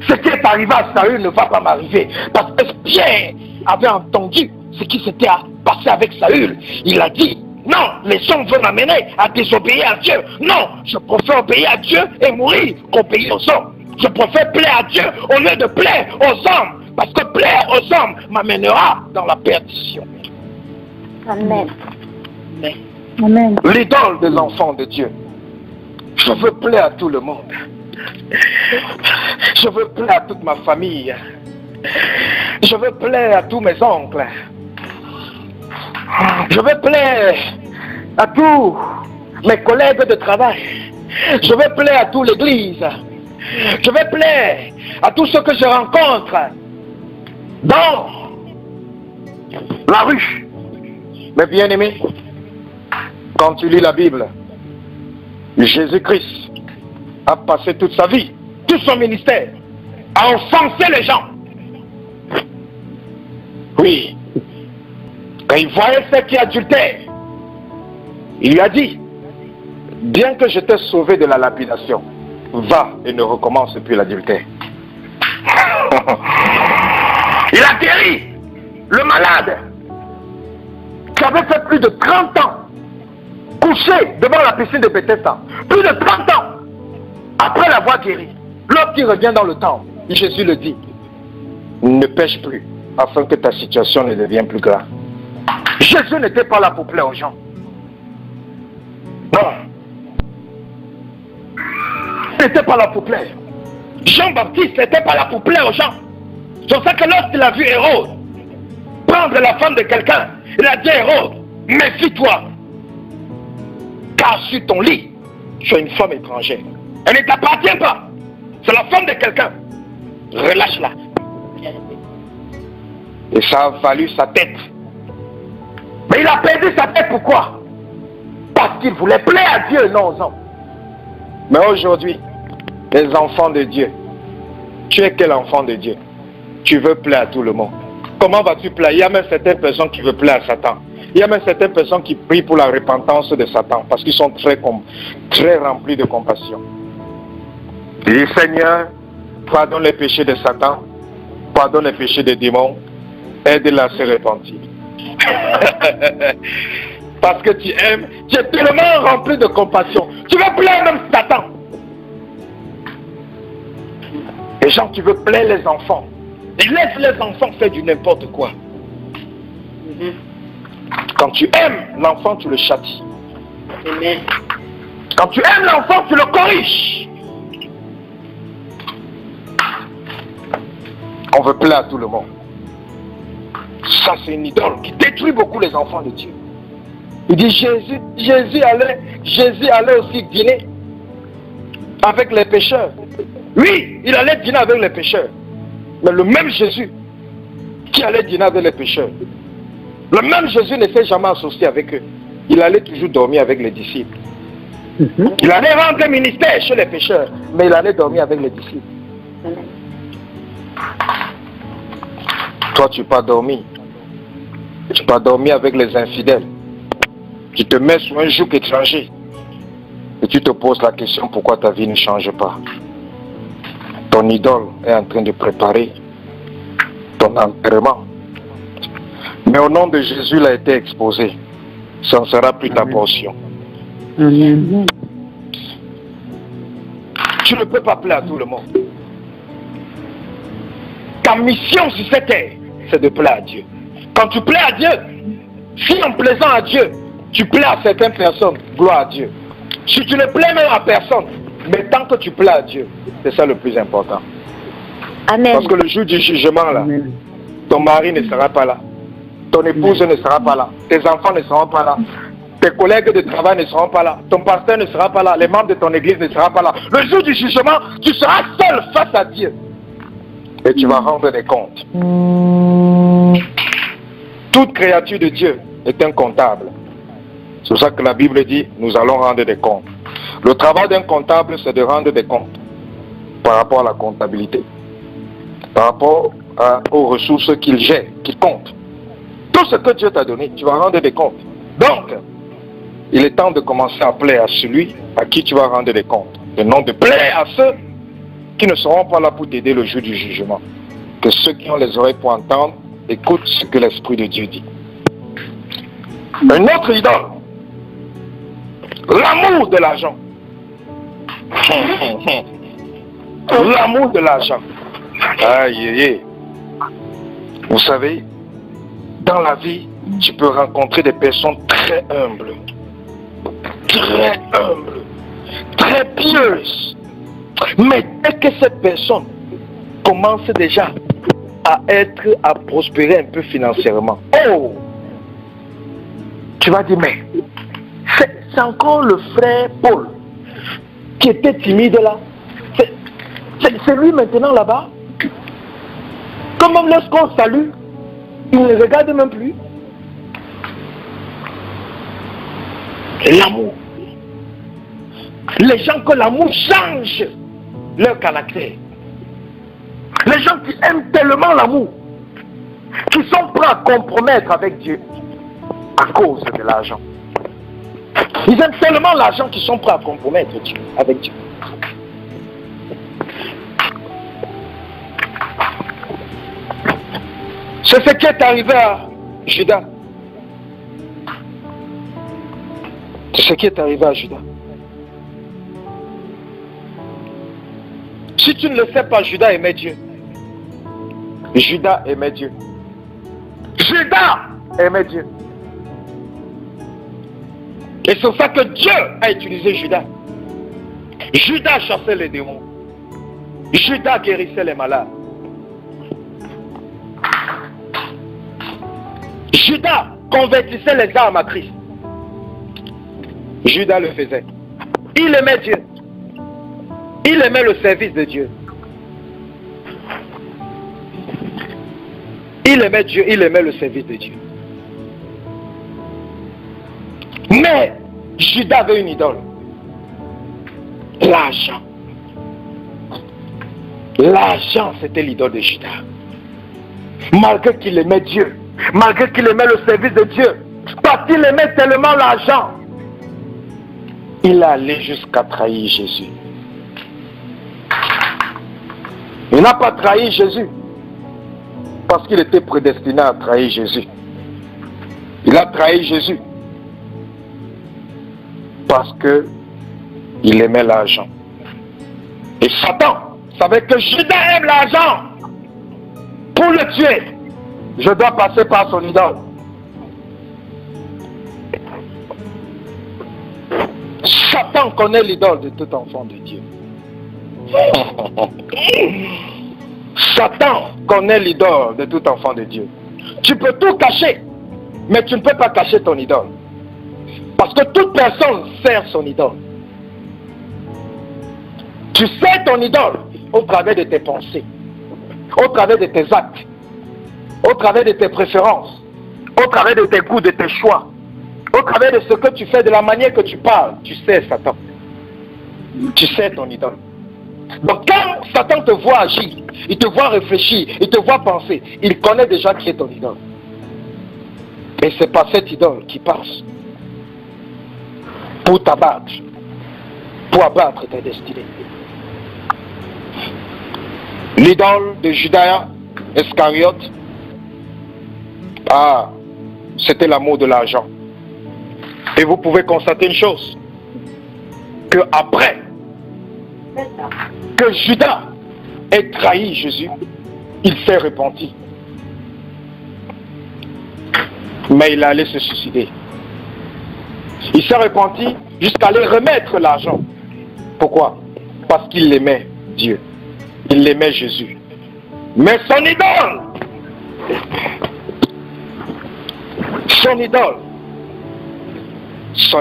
Ce qui est arrivé à Saül ne va pas m'arriver, parce que Pierre avait entendu ce qui s'était passé avec Saül. Il a dit, non, les hommes veulent m'amener à désobéir à Dieu. Non, je préfère obéir à Dieu et mourir qu'obéir aux hommes. Je préfère plaire à Dieu au lieu de plaire aux hommes. Parce que plaire aux hommes m'amènera dans la perdition. Amen. Amen. L'idole des enfants de Dieu. Je veux plaire à tout le monde. Je veux plaire à toute ma famille. Je veux plaire à tous mes oncles. Je veux plaire à tous mes collègues de travail. Je veux plaire à toute l'église. Je veux plaire à tous ceux que je rencontre dans la rue. Mais bien aimé, quand tu lis la Bible, Jésus-Christ a passé toute sa vie, tout son ministère, à offenser les gens. Oui. Quand il voyait ceux qui adultèrent, il lui a dit, bien que je t'ai sauvé de la lapidation, va et ne recommence plus l'adultère. Il a guéri le malade qui avait fait plus de 30 ans couché devant la piscine de Bethesda. Plus de 30 ans après l'avoir guéri. Lorsqu'il revient dans le temple, Jésus le dit, ne pêche plus afin que ta situation ne devienne plus grave. Jésus n'était pas là pour plaire aux gens. Non. Il n'était pas là pour plaire. Jean-Baptiste n'était pas là pour plaire aux gens. C'est pour ça que lorsqu'il a vu Hérode prendre la femme de quelqu'un, il a dit à Hérode, méfie-toi. Car sur ton lit, tu as une femme étrangère. Elle ne t'appartient pas. C'est la femme de quelqu'un. Relâche-la. Et ça a valu sa tête. Mais il a perdu sa tête, pourquoi? Parce qu'il voulait plaire à Dieu, non aux hommes. Mais aujourd'hui, les enfants de Dieu, tu es quel enfant de Dieu? Tu veux plaire à tout le monde. Comment vas-tu plaire? Il y a même certaines personnes qui veulent plaire à Satan. Il y a même certaines personnes qui prient pour la repentance de Satan parce qu'ils sont très remplis de compassion. Dis Seigneur, pardonne les péchés de Satan, pardonne les péchés des démons, aide-la à se repentir. Parce que tu aimes, tu es tellement rempli de compassion. Tu veux plaire même Satan. Les gens qui veulent plaire les enfants. Ils laissent les enfants faire du n'importe quoi. Quand tu aimes l'enfant, tu le châties. Amen. Quand tu aimes l'enfant, tu le corriges. On veut plaire à tout le monde. Ça, c'est une idole qui détruit beaucoup les enfants de Dieu. Il dit Jésus allait aussi dîner avec les pécheurs. Oui, il allait dîner avec les pécheurs. Mais le même Jésus qui allait dîner avec les pécheurs, le même Jésus ne s'est jamais associé avec eux. Il allait toujours dormir avec les disciples. Il allait rendre un ministère chez les pécheurs, mais il allait dormir avec les disciples. Toi, tu n'as pas dormi. Tu n'as pas dormi avec les infidèles. Tu te mets sur un joug étranger. Et tu te poses la question pourquoi ta vie ne change pas. Ton idole est en train de préparer ton enterrement. Mais au nom de Jésus, il a été exposé. Ça ne sera plus ta portion. Amen. Tu ne peux pas plaire à tout le monde. Ta mission sur cette terre, c'est de plaire à Dieu. Quand tu plais à Dieu, si en plaisant à Dieu, tu plais à certaines personnes, gloire à Dieu. Si tu ne plais même à personne, mais Mais tant que tu plais à Dieu, c'est ça le plus important. Amen. Parce que le jour du jugement, là, ton mari ne sera pas là. Ton épouse ne sera pas là. Tes enfants ne seront pas là. Tes collègues de travail ne seront pas là. Ton pasteur ne sera pas là. Les membres de ton église ne seront pas là. Le jour du jugement, tu seras seul face à Dieu. Et tu vas rendre des comptes. Toute créature de Dieu est un comptable. C'est pour ça que la Bible dit, nous allons rendre des comptes. Le travail d'un comptable, c'est de rendre des comptes par rapport à la comptabilité, par rapport aux ressources qu'il gère, qu'il compte. Tout ce que Dieu t'a donné, tu vas rendre des comptes. Donc, il est temps de commencer à plaire à celui à qui tu vas rendre des comptes. Et non de plaire à ceux qui ne seront pas là pour t'aider le jour du jugement. Que ceux qui ont les oreilles pour entendre, écoutent ce que l'Esprit de Dieu dit. Un autre idole, l'amour de l'argent. L'amour de l'argent. Aïe, aïe, aïe. Vous savez, dans la vie, tu peux rencontrer des personnes très humbles, très pieuses. Mais dès que cette personne commence déjà à prospérer un peu financièrement, oh, tu vas dire, mais c'est encore le frère Paul qui était timide là. C'est lui maintenant là-bas. Comme même lorsqu'on salue, il ne regarde même plus. L'amour. Les gens que l'amour change leur caractère. Les gens qui aiment tellement l'amour, qui sont prêts à compromettre avec Dieu à cause de l'argent. Ils aiment tellement l'argent qu'ils sont prêts à compromettre Dieu, avec Dieu. C'est ce qui est arrivé à Judas. C'est ce qui est arrivé à Judas. Si tu ne le sais pas, Judas aimait Dieu. Judas aimait Dieu. Judas aimait Dieu. Et c'est pour ça que Dieu a utilisé Judas. Judas chassait les démons. Judas guérissait les malades. Judas convertissait les âmes à Christ. Judas le faisait. Il aimait Dieu. Il aimait le service de Dieu. Il aimait Dieu, il aimait le service de Dieu. Mais Judas avait une idole. L'argent. L'argent, c'était l'idole de Judas. Malgré qu'il aimait Dieu, malgré qu'il aimait le service de Dieu, parce qu'il aimait tellement l'argent, il allait jusqu'à trahir Jésus. Il n'a pas trahi Jésus parce qu'il était prédestiné à trahir Jésus. Il a trahi Jésus parce qu'il aimait l'argent. Et Satan savait que Judas aime l'argent. Pour le tuer, je dois passer par son idole. Satan connaît l'idole de tout enfant de Dieu. Satan connaît l'idole de tout enfant de Dieu. Tu peux tout cacher, mais tu ne peux pas cacher ton idole. Parce que toute personne sert son idole. Tu sais ton idole au travers de tes pensées, au travers de tes actes, au travers de tes préférences, au travers de tes goûts, de tes choix, au travers de ce que tu fais, de la manière que tu parles. Tu sais Satan. Tu sais ton idole. Donc quand Satan te voit agir, il te voit réfléchir, il te voit penser, il connaît déjà qui est ton idole. Et c'est pas cette idole qui passe pour t'abattre, pour abattre ta destinée. L'idole de Judas Iscariote, c'était l'amour de l'argent. Et vous pouvez constater une chose, que après que Judas ait trahi Jésus, il s'est repenti. Mais il allait se suicider. Il s'est repenti jusqu'à aller remettre l'argent. Pourquoi? parce qu'il aimait Dieu. Il aimait Jésus. Mais son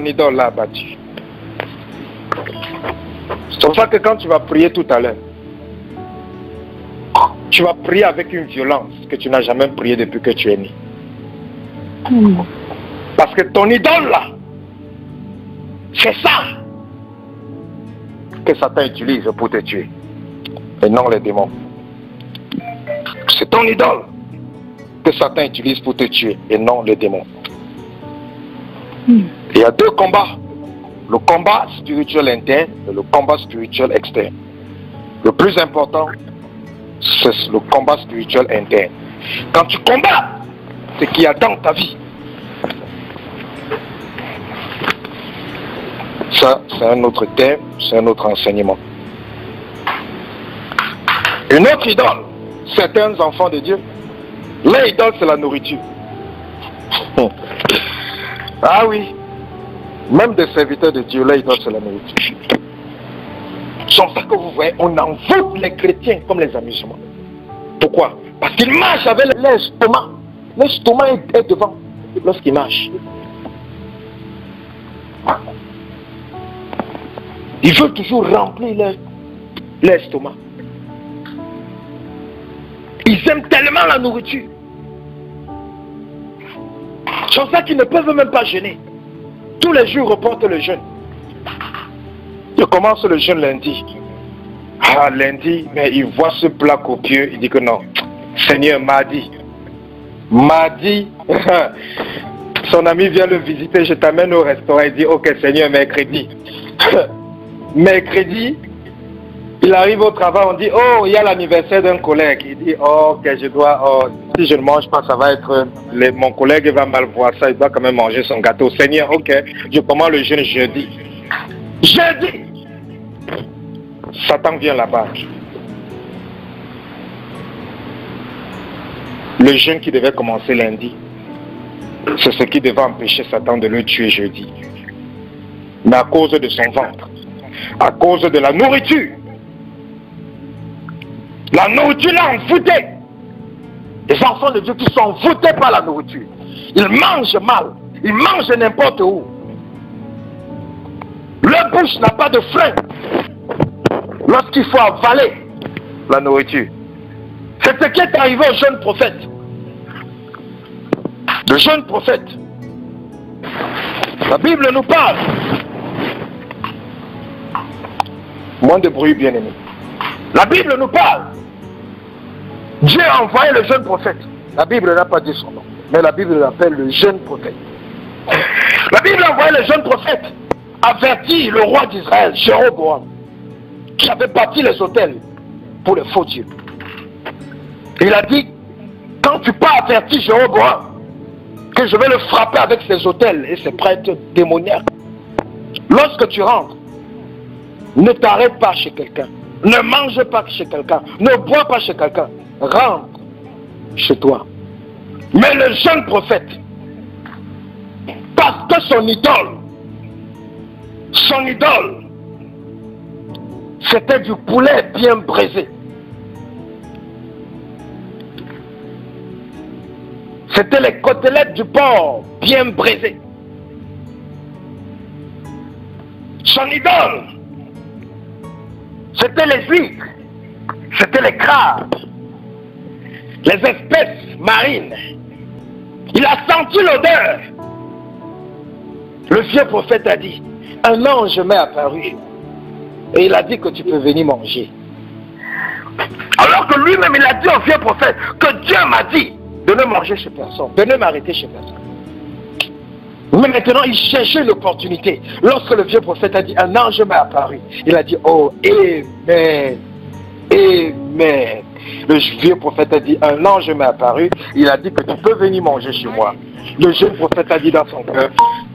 idole l'a abattu. C'est pour ça que quand tu vas prier tout à l'heure, tu vas prier avec une violence que tu n'as jamais prié depuis que tu es né. Parce que ton idole là, c'est ça que Satan utilise pour te tuer. Et non les démons. C'est ton idole que Satan utilise pour te tuer et non les démons. Il y a deux combats. Le combat spirituel interne et le combat spirituel externe. Le plus important, c'est le combat spirituel interne. Quand tu combats ce qu'il y a dans ta vie, ça c'est un autre thème, c'est un autre enseignement. Une autre idole, certains enfants de Dieu, leur idole c'est la nourriture. Ah oui, même des serviteurs de Dieu, leur idole c'est la nourriture. C'est ça que vous voyez, on envoûte les chrétiens comme les amusements. Pourquoi? Parce qu'ils marchent avec l'estomac. L'estomac est devant lorsqu'ils marchent. Ils veulent toujours remplir l'estomac. Ils aiment tellement la nourriture. C'est pour ça qu'ils ne peuvent même pas jeûner. Tous les jours, ils reportent le jeûne. Je commence le jeûne lundi. Ah, lundi, mais il voit ce plat copieux. Il dit que non. Seigneur, mardi. Mardi, son ami vient le visiter. Je t'amène au restaurant. Il dit, ok, Seigneur, mercredi. Mercredi, il arrive au travail. On dit, oh, il y a l'anniversaire d'un collègue. Il dit, oh, ok, je dois. Oh, si je ne mange pas, ça va être. Mon collègue va mal voir ça. Il doit quand même manger son gâteau. Seigneur, ok, je commence le jeûne jeudi. Jeudi, Satan vient là-bas. Le jeûne qui devait commencer lundi, c'est ce qui devait empêcher Satan de le tuer jeudi. Mais à cause de son ventre, à cause de la nourriture l'a envoûté. Les enfants de Dieu qui sont envoûtés par la nourriture, ils mangent mal, ils mangent n'importe où. Leur bouche n'a pas de frein lorsqu'il faut avaler la nourriture. C'est ce qui est arrivé au jeune prophète. Le jeune prophète. La Bible nous parle. Moins de bruit, bien aimé. La Bible nous parle. Dieu a envoyé le jeune prophète. La Bible n'a pas dit son nom, mais la Bible l'appelle le jeune prophète. La Bible a envoyé le jeune prophète, avertit le roi d'Israël, Jéroboam, qui avait bâti les autels pour les faux dieux. Il a dit, quand tu pas averti Jéroboam, que je vais le frapper avec ses autels et ses prêtres démoniaques, lorsque tu rentres, ne t'arrête pas chez quelqu'un, ne mange pas chez quelqu'un, ne bois pas chez quelqu'un, rentre chez toi. Mais le jeune prophète, parce que son idole, c'était du poulet bien braisé. C'était les côtelettes du porc bien braisées. Son idole, c'était les huîtres, c'était les crabes, les espèces marines. Il a senti l'odeur. Le vieux prophète a dit, un ange m'est apparu. Et il a dit que tu peux venir manger. Alors que lui-même, il a dit au vieux prophète que Dieu m'a dit de ne manger chez personne, de ne m'arrêter chez personne. Mais maintenant, il cherchait l'opportunité. Lorsque le vieux prophète a dit, un ange m'est apparu, il a dit, oh, amen, amen. Le vieux prophète a dit, un ange m'est apparu, il a dit que tu peux venir manger chez moi. Le jeune prophète a dit dans son cœur,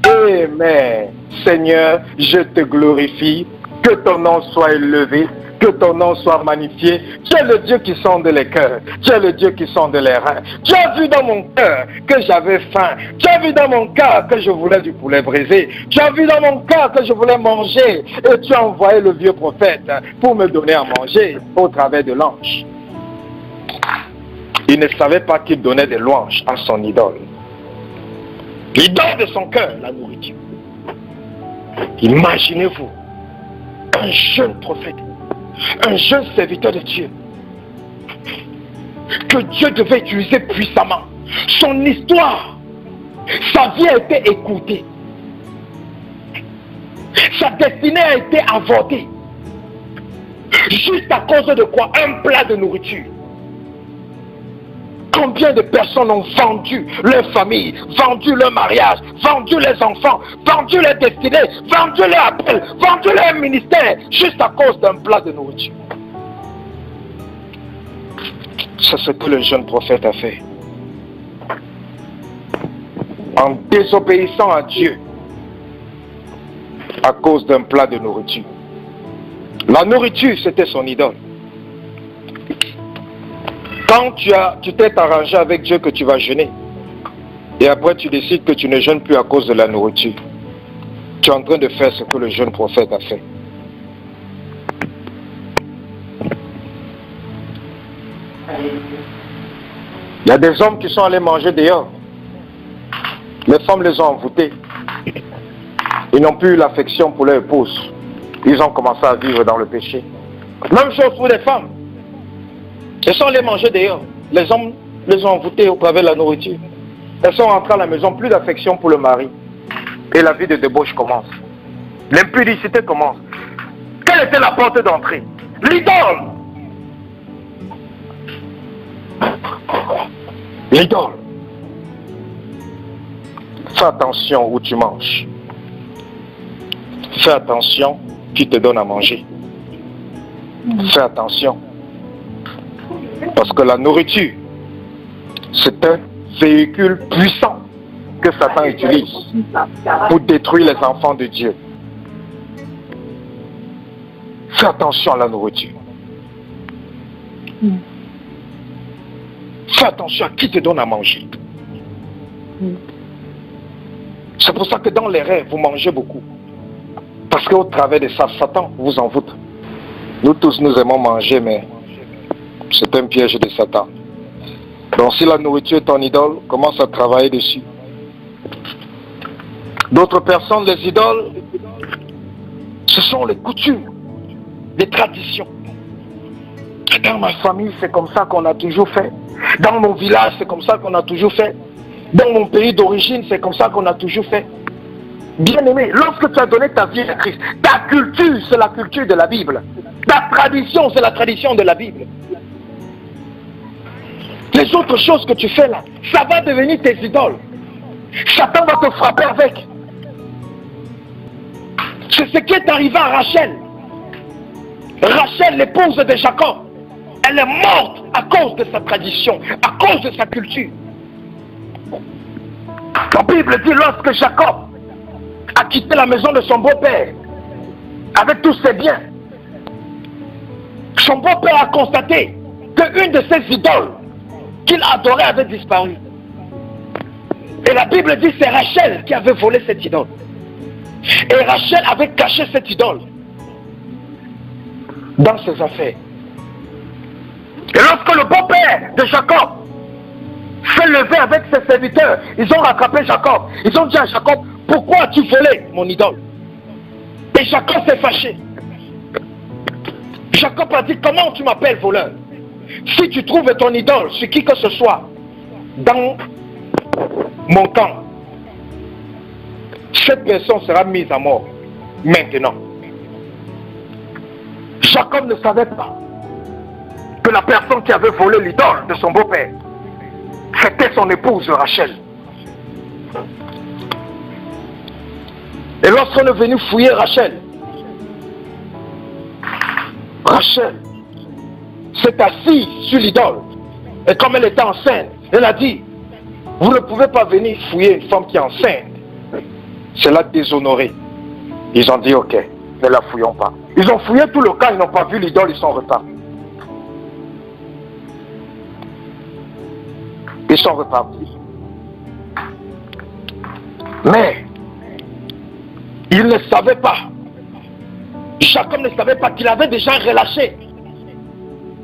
amen, Seigneur, je te glorifie Que ton nom soit élevé, que ton nom soit magnifié. Tu es le Dieu qui sonde les cœurs. Tu es le Dieu qui sonde les reins. Tu as vu dans mon cœur que j'avais faim. Tu as vu dans mon cœur que je voulais du poulet brisé. Tu as vu dans mon cœur que je voulais manger. Et tu as envoyé le vieux prophète pour me donner à manger au travers de l'ange. Il ne savait pas qu'il donnait des louanges à son idole. L'idole de son cœur, la nourriture. Imaginez-vous, un jeune prophète, un jeune serviteur de Dieu, que Dieu devait utiliser puissamment. Son histoire, sa vie a été écoutée. Sa destinée a été avortée. Juste à cause de quoi? Un plat de nourriture. Combien de personnes ont vendu leur famille, vendu leur mariage, vendu les enfants, vendu leur destinée, vendu leur appel, vendu leur ministère, juste à cause d'un plat de nourriture. C'est ce que le jeune prophète a fait. En désobéissant à Dieu, à cause d'un plat de nourriture. La nourriture, c'était son idole. Quand tu t'es arrangé avec Dieu que tu vas jeûner, et après tu décides que tu ne jeûnes plus à cause de la nourriture, tu es en train de faire ce que le jeune prophète a fait. Il y a des hommes qui sont allés manger dehors. Les femmes les ont envoûtés. Ils n'ont plus eu l'affection pour leur épouse. Ils ont commencé à vivre dans le péché. Même chose pour les femmes. Elles sont allées manger dehors. Les hommes les ont envoûtés au travers de la nourriture. Elles sont rentrées à la maison, plus d'affection pour le mari. Et la vie de débauche commence. L'impudicité commence. Quelle était la porte d'entrée? L'idole. L'idole. Fais attention où tu manges. Fais attention qui te donne à manger. Fais attention. Parce que la nourriture, c'est un véhicule puissant que Satan utilise pour détruire les enfants de Dieu. Fais attention à la nourriture. Fais attention à qui te donne à manger. C'est pour ça que dans les rêves, vous mangez beaucoup. Parce qu'au travers de ça, Satan vous envoûte. Nous tous, nous aimons manger, mais c'est un piège de Satan. Donc si la nourriture est ton idole, commence à travailler dessus. D'autres personnes, les idoles, ce sont les coutumes, les traditions. Dans ma famille, c'est comme ça qu'on a toujours fait. Dans mon village, c'est comme ça qu'on a toujours fait. Dans mon pays d'origine, c'est comme ça qu'on a toujours fait. Bien-aimé, lorsque tu as donné ta vie à Christ, ta culture, c'est la culture de la Bible. Ta tradition, c'est la tradition de la Bible. Les autres choses que tu fais là, ça va devenir tes idoles. Satan va te frapper avec. C'est ce qui est arrivé à Rachel. Rachel, l'épouse de Jacob, elle est morte à cause de sa tradition, à cause de sa culture. La Bible dit lorsque Jacob a quitté la maison de son beau-père avec tous ses biens, son beau-père a constaté qu'une de ses idoles qu'il adorait avait disparu. Et la Bible dit que c'est Rachel qui avait volé cette idole. Et Rachel avait caché cette idole dans ses affaires. Et lorsque le beau-père de Jacob s'est levé avec ses serviteurs, ils ont rattrapé Jacob. Ils ont dit à Jacob, pourquoi as-tu volé mon idole? Et Jacob s'est fâché. Jacob a dit, comment tu m'appelles voleur? Si tu trouves ton idole sur qui que ce soit dans mon camp, cette personne sera mise à mort maintenant. Jacob ne savait pas que la personne qui avait volé l'idole de son beau-père, c'était son épouse Rachel. Et lorsqu'on est venu fouiller Rachel, Rachel s'est assise sur l'idole. Et comme elle était enceinte, elle a dit, vous ne pouvez pas venir fouiller une femme qui est enceinte. C'est la déshonorer. Ils ont dit, ok, ne la fouillons pas. Ils ont fouillé tout le camp, ils n'ont pas vu l'idole, ils sont repartis. Ils sont repartis. Mais, ils ne savaient pas. Jacob ne savait pas qu'il avait déjà relâché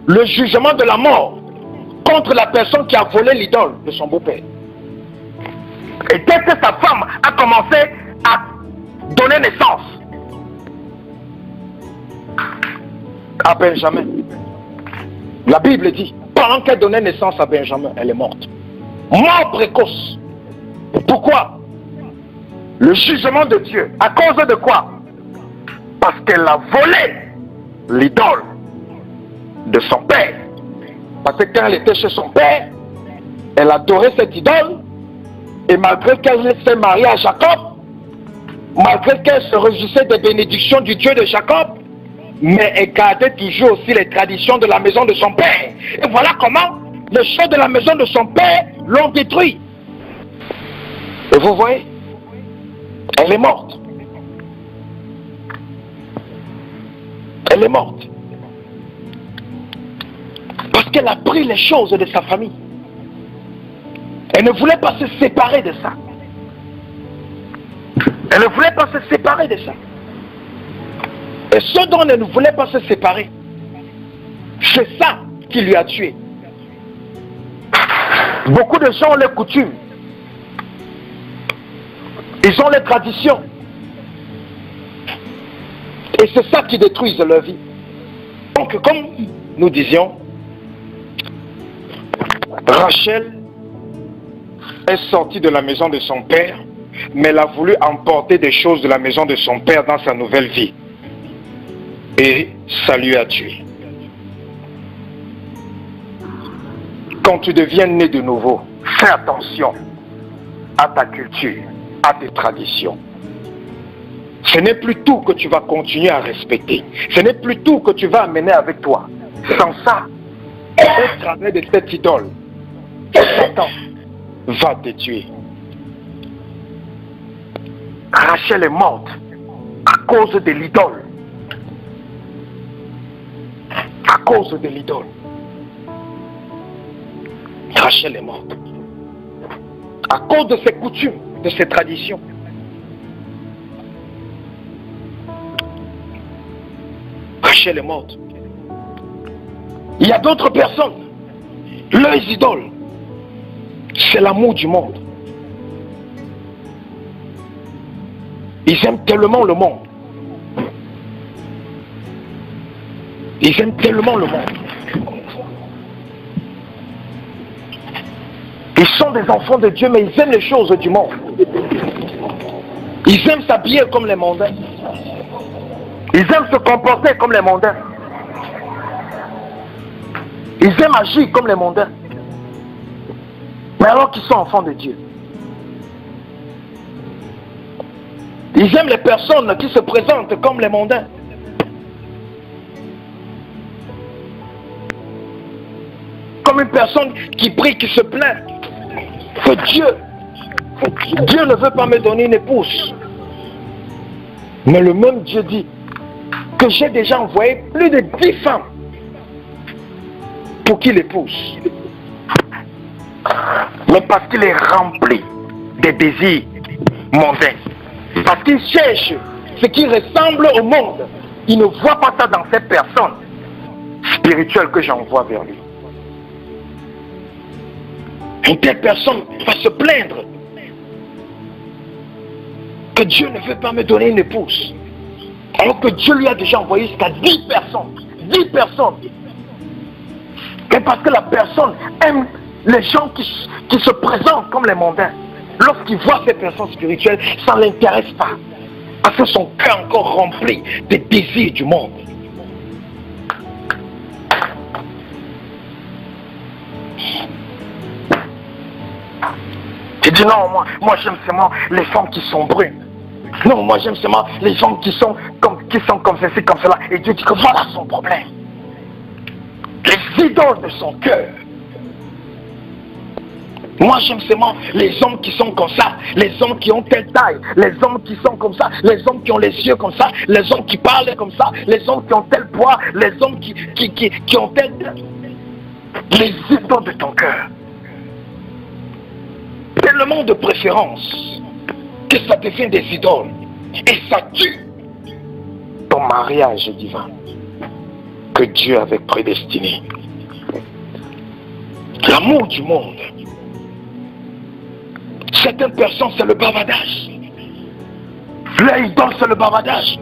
le jugement de la mort contre la personne qui a volé l'idole de son beau-père. Et dès que sa femme a commencé à donner naissance à Benjamin, la Bible dit, pendant qu'elle donnait naissance à Benjamin, elle est morte. Mort précoce. Pourquoi? Le jugement de Dieu. À cause de quoi? Parce qu'elle a volé l'idole de son père. Parce que quand elle était chez son père, elle adorait cette idole. Et malgré qu'elle s'est mariée à Jacob, malgré qu'elle se réjouissait des bénédictions du Dieu de Jacob, mais elle gardait toujours aussi les traditions de la maison de son père. Et voilà comment les choses de la maison de son père l'ont détruit. Et vous voyez, elle est morte. Elle est morte. Parce qu'elle a pris les choses de sa famille. Elle ne voulait pas se séparer de ça. Elle ne voulait pas se séparer de ça. Et ce dont elle ne voulait pas se séparer, c'est ça qui lui a tué. Beaucoup de gens ont les coutumes. Ils ont les traditions. Et c'est ça qui détruit leur vie. Donc, comme nous disions, Rachel est sortie de la maison de son père, mais elle a voulu emporter des choses de la maison de son père dans sa nouvelle vie. Et ça lui a tué. Quand tu deviens né de nouveau, fais attention à ta culture, à tes traditions. Ce n'est plus tout que tu vas continuer à respecter. Ce n'est plus tout que tu vas amener avec toi. Sans ça, au travers de cette idole, Satan va te tuer. Rachel est morte à cause de l'idole. À cause de l'idole. Rachel est morte. À cause de ses coutumes, de ses traditions. Rachel est morte. Il y a d'autres personnes. Leurs idoles, c'est l'amour du monde. Ils aiment tellement le monde. Ils aiment tellement le monde. Ils sont des enfants de Dieu, mais ils aiment les choses du monde. Ils aiment s'habiller comme les mondains. Ils aiment se comporter comme les mondains. Ils aiment agir comme les mondains. Mais alors qu'ils sont enfants de Dieu. Ils aiment les personnes qui se présentent comme les mondains. Comme une personne qui prie, qui se plaint que Dieu ne veut pas me donner une épouse. Mais le même Dieu dit que j'ai déjà envoyé plus de 10 femmes pour qu'il épouse. Mais parce qu'il est rempli de désirs mondains. Parce qu'il cherche ce qui ressemble au monde. Il ne voit pas ça dans cette personne spirituelle que j'envoie vers lui. Une telle personne va se plaindre que Dieu ne veut pas me donner une épouse. Alors que Dieu lui a déjà envoyé jusqu'à 10 personnes. 10 personnes. Et parce que la personne aime les gens qui se présentent comme les mondains. Lorsqu'il voit ces personnes spirituelles, ça ne l'intéresse pas. Parce que son cœur est encore rempli des désirs du monde. Il dit non, moi j'aime seulement les femmes qui sont brunes. Non, moi j'aime seulement les gens qui sont comme ceci, comme cela. Et Dieu dit que voilà son problème. Les idoles de son cœur. Moi j'aime seulement les hommes qui sont comme ça, les hommes qui ont telle taille, les hommes qui sont comme ça, les hommes qui ont les yeux comme ça, les hommes qui parlent comme ça, les hommes qui ont tel poids, les hommes qui ont tel... Les idoles de ton cœur. Tellement de préférence que ça devient des idoles. Et ça tue ton mariage divin que Dieu avait prédestiné. L'amour du monde. Certaines personnes, c'est le bavardage. Leur idole, c'est le bavardage.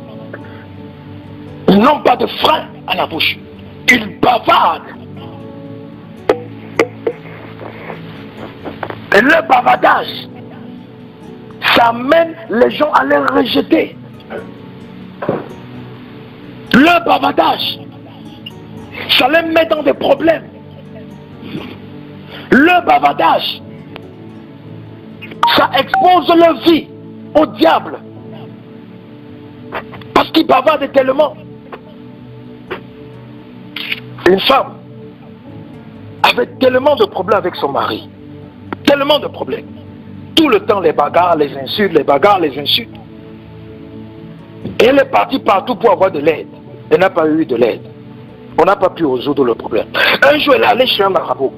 Ils n'ont pas de frein à la bouche. Ils bavardent. Et le bavardage, ça amène les gens à les rejeter. Le bavardage, ça les met dans des problèmes. Le bavardage, ça expose leur vie au diable. Parce qu'ils bavardent tellement. Une femme avait tellement de problèmes avec son mari. Tellement de problèmes. Tout le temps, les bagarres, les insultes, les bagarres, les insultes. Et elle est partie partout pour avoir de l'aide. Elle n'a pas eu de l'aide. On n'a pas pu résoudre le problème. Un jour, elle est allée chez un marabout.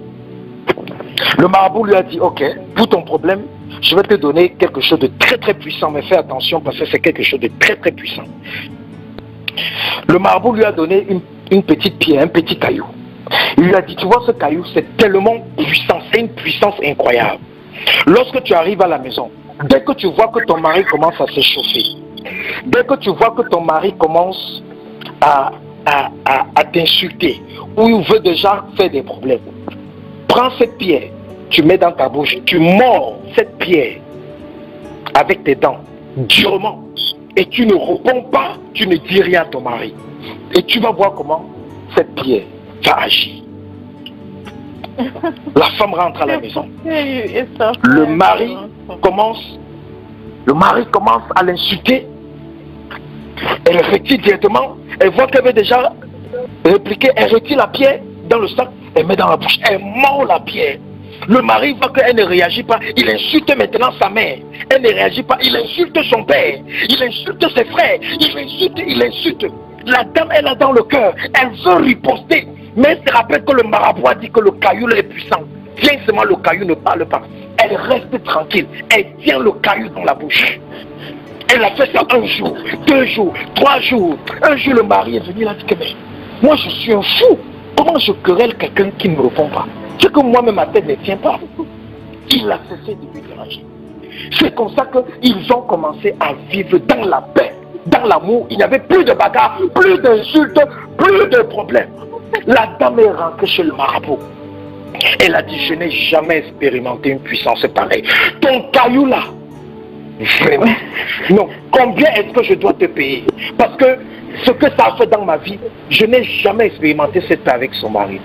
Le marabout lui a dit, ok, pour ton problème, je vais te donner quelque chose de très très puissant, mais fais attention parce que c'est quelque chose de très très puissant. Le marabout lui a donné une petite pierre, un petit caillou. Il lui a dit, tu vois ce caillou, c'est tellement puissant, c'est une puissance incroyable. Lorsque tu arrives à la maison, dès que tu vois que ton mari commence à s'échauffer, dès que tu vois que ton mari commence à t'insulter, ou il veut déjà faire des problèmes, prends cette pierre, tu mets dans ta bouche, tu mords cette pierre avec tes dents, durement, et tu ne réponds pas, tu ne dis rien à ton mari. Et tu vas voir comment cette pierre va agir. La femme rentre à la maison. Le mari commence à l'insulter. Elle retire directement. Elle voit qu'elle veut déjà répliquer. Elle retire la pierre dans le sac. Elle met dans la bouche. Elle mord la pierre. Le mari voit qu'elle ne réagit pas. Il insulte maintenant sa mère. Elle ne réagit pas. Il insulte son père. Il insulte ses frères. Il insulte. La dame, elle a dans le cœur. Elle veut riposter. Mais elle se rappelle que le marabout a dit que le caillou est puissant. Bien seulement le caillou ne parle pas. Elle reste tranquille. Elle tient le caillou dans la bouche. Elle a fait ça 1 jour, 2 jours, 3 jours. Un jour, le mari est venu, il a dit que mais, moi je suis un fou. Comment je querelle quelqu'un qui ne me répond pas? C'est que moi-même ma tête ne tient pas. Il a cessé de lui déranger. C'est comme ça qu'ils ont commencé à vivre dans la paix, dans l'amour. Il n'y avait plus de bagarres, plus d'insultes, plus de problèmes. La dame est rentrée chez le marabout. Elle a dit, je n'ai jamais expérimenté une puissance pareille. Ton caillou là, vraiment, non, combien est-ce que je dois te payer? Parce que ce que ça a fait dans ma vie, je n'ai jamais expérimenté cette paix avec son mari.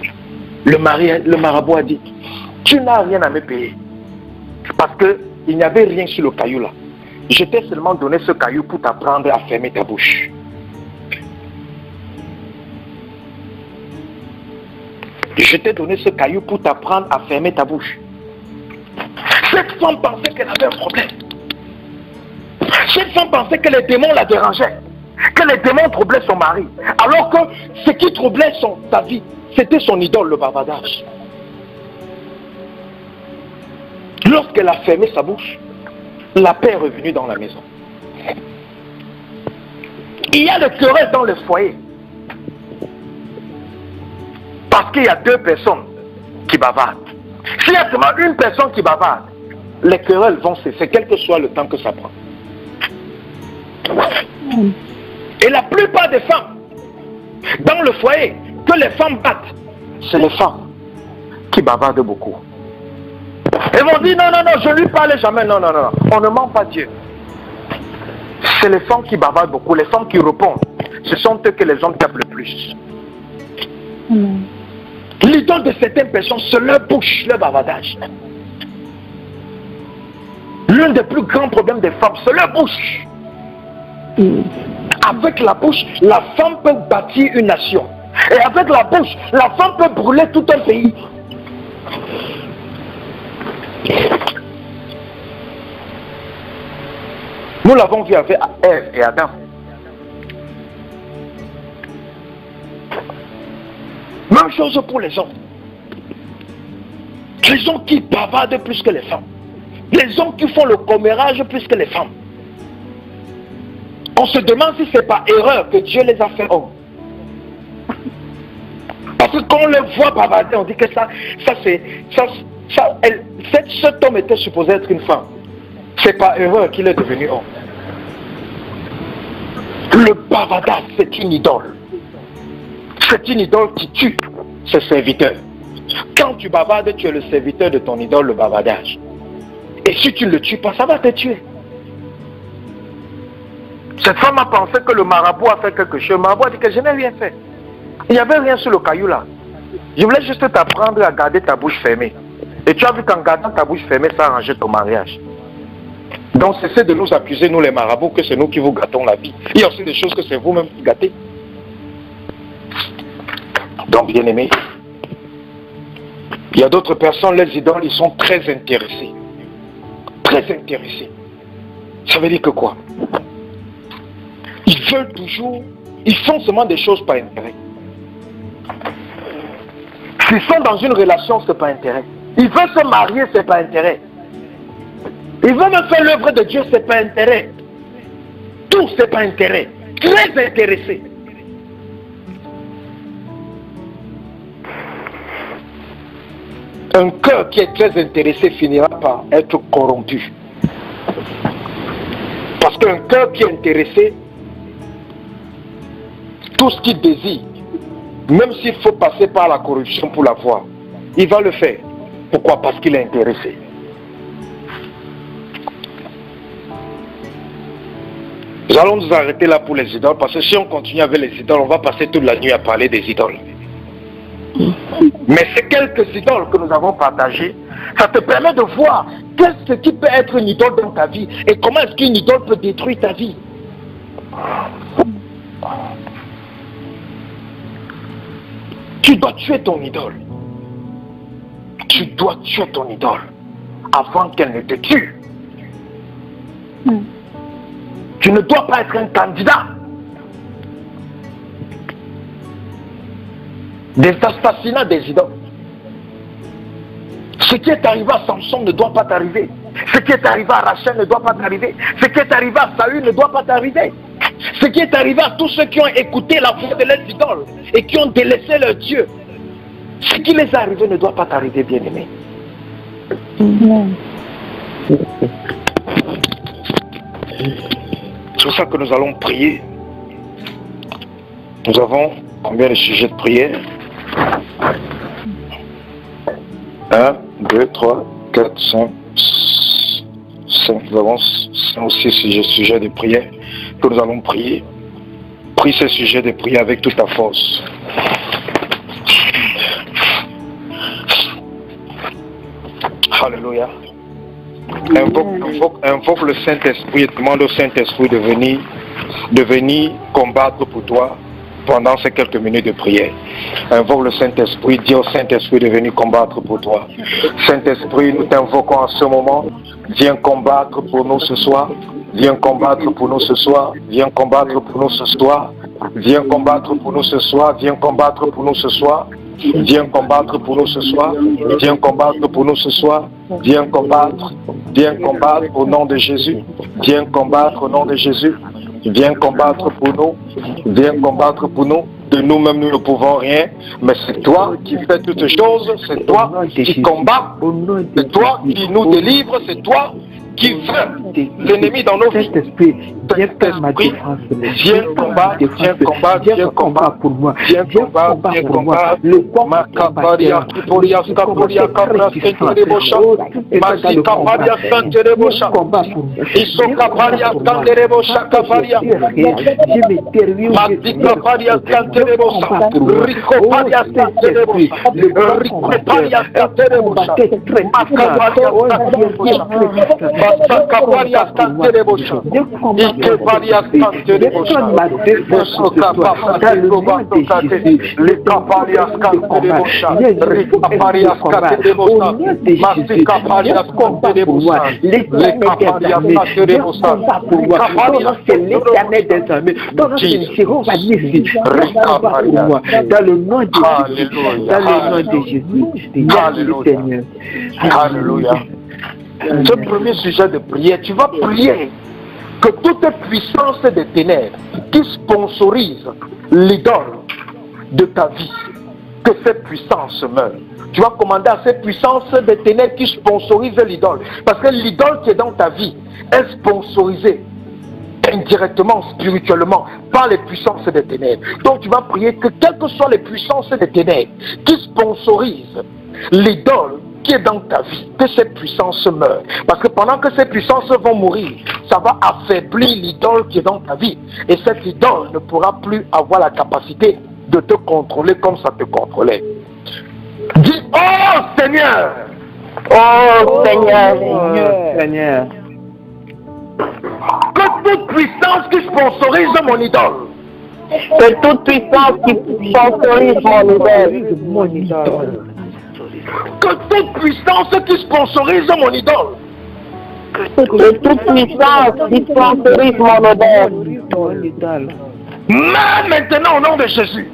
Le marabout a dit, tu n'as rien à me payer. Parce qu'il n'y avait rien sur le caillou là. Je t'ai seulement donné ce caillou pour t'apprendre à fermer ta bouche. Je t'ai donné ce caillou pour t'apprendre à fermer ta bouche. Cette femme pensait qu'elle avait un problème. Cette femme pensait que les démons la dérangeaient. Que les démons troublaient son mari. Alors que ce qui troublait sa vie, c'était son idole, le bavardage. Lorsqu'elle a fermé sa bouche, la paix est revenue dans la maison. Il y a le querelle dans le foyer. Parce qu'il y a 2 personnes qui bavardent. S'il y a seulement une personne qui bavarde, les querelles vont cesser, quel que soit le temps que ça prend. Et la plupart des femmes, dans le foyer, que les femmes battent, c'est les femmes qui bavardent beaucoup. Elles vont dire, non, non, non, je ne lui parle jamais, non, non, non, on ne ment pas Dieu. C'est les femmes qui bavardent beaucoup, les femmes qui répondent. Ce sont eux que les hommes tapent le plus. L'idole de certaines personnes, c'est leur bouche, leur bavardage. L'un des plus grands problèmes des femmes, c'est leur bouche. Avec la bouche, la femme peut bâtir une nation. Et avec la bouche, la femme peut brûler tout un pays. Nous l'avons vu avec Ève et Adam. Même chose pour les hommes. Les hommes qui bavardent plus que les femmes. Les hommes qui font le commérage plus que les femmes. On se demande si ce n'est pas erreur que Dieu les a fait hommes. Parce que quand on les voit bavarder, on dit que cet homme était supposé être une femme. C'est pas erreur qu'il est devenu homme. Le bavardage, c'est une idole. C'est une idole qui tue ses serviteurs. Quand tu bavardes, tu es le serviteur de ton idole, le bavardage. Et si tu ne le tues pas, ça va te tuer. Cette femme a pensé que le marabout a fait quelque chose. Le marabout a dit que je n'ai rien fait. Il n'y avait rien sur le caillou là. Je voulais juste t'apprendre à garder ta bouche fermée. Et tu as vu qu'en gardant ta bouche fermée, ça a arrangé ton mariage. Donc cessez de nous accuser, nous les marabouts, que c'est nous qui vous gâtons la vie. Il y a aussi des choses que c'est vous-même qui gâtez. Donc bien aimés, il y a d'autres personnes, les idoles, ils sont très intéressés. Très intéressés. Ça veut dire que quoi? Ils veulent toujours, ils font seulement des choses par intérêt. S'ils sont dans une relation, c'est pas intérêt. Ils veulent se marier, c'est pas intérêt. Ils veulent me faire l'œuvre de Dieu, c'est pas intérêt. Tout, c'est pas intérêt. Très intéressé. Un cœur qui est très intéressé finira par être corrompu. Parce qu'un cœur qui est intéressé, tout ce qu'il désire, même s'il faut passer par la corruption pour l'avoir, il va le faire. Pourquoi? Parce qu'il est intéressé. Nous allons nous arrêter là pour les idoles, parce que si on continue avec les idoles, on va passer toute la nuit à parler des idoles. Mais ces quelques idoles que nous avons partagées, ça te permet de voir qu'est-ce qui peut être une idole dans ta vie et comment est-ce qu'une idole peut détruire ta vie. Tu dois tuer ton idole. Tu dois tuer ton idole avant qu'elle ne te tue. Tu ne dois pas être un candidat. Des assassinats des idoles. Ce qui est arrivé à Samson ne doit pas t'arriver. Ce qui est arrivé à Rachel ne doit pas t'arriver. Ce qui est arrivé à Saül ne doit pas t'arriver. Ce qui est arrivé à tous ceux qui ont écouté la voix de leurs idoles et qui ont délaissé leur Dieu. Ce qui les est arrivé ne doit pas t'arriver, bien-aimé. C'est pour ça que nous allons prier. Nous avons combien de sujets de prière? 1, 2, 3, 4, 5, 5. Nous avons 5 ou 6 sujets de prière que nous allons prier. Prie ces sujets de prière avec toute ta force. Alléluia. Invoque le Saint-Esprit et demande au Saint-Esprit de venir combattre pour toi pendant ces quelques minutes de prière. Invoque le Saint-Esprit, dis au Saint-Esprit de venir combattre pour toi. Saint-Esprit, nous t'invoquons en ce moment. Viens combattre pour nous ce soir. Viens combattre pour nous ce soir. Viens combattre pour nous ce soir. Viens combattre pour nous ce soir. Viens combattre pour nous ce soir. Viens combattre pour nous ce soir. Viens combattre pour nous ce soir. Viens combattre au nom de Jésus. Viens combattre au nom de Jésus. Viens combattre pour nous. Viens combattre pour nous. De nous-mêmes, nous ne pouvons rien. Mais c'est toi qui fais toutes choses. C'est toi qui combats. C'est toi qui nous délivre. C'est toi qui veut l'ennemi dans nos vies. Viens combattre, viens combattre, viens combattre pour moi. Viens combattre, viens combattre. Makaparia, Kiporia, Skaporia, Kabra, Senterebosha, Masikaparia, Senterebosha, Isokaparia, Senterebosha, Kaparia, Masikaparia, Senterebosha, Rikoparia, Senterebosha, Rikoparia, Senterebosha, Makaparia, Senterebosha, Alléluia. Ce premier sujet de prière, tu vas prier que toute puissance des ténèbres qui sponsorise l'idole de ta vie, que cette puissance meure. Tu vas commander à cette puissance des ténèbres qui sponsorise l'idole. Parce que l'idole qui est dans ta vie est sponsorisée indirectement, spirituellement, par les puissances des ténèbres. Donc tu vas prier que quelles que soient les puissances des ténèbres qui sponsorisent l'idole qui est dans ta vie, que cette puissance meure. Parce que pendant que ces puissances vont mourir, ça va affaiblir l'idole qui est dans ta vie. Et cette idole ne pourra plus avoir la capacité de te contrôler comme ça te contrôlait. Dis, oh Seigneur! Oh Seigneur! Seigneur. Que toute puissance qui sponsorise mon idole, Que toute puissance qui sponsorise mon idole, que toute puissance qui sponsorise mon idole, que toute puissance qui sponsorise mon idole, meurs maintenant au nom de Jésus.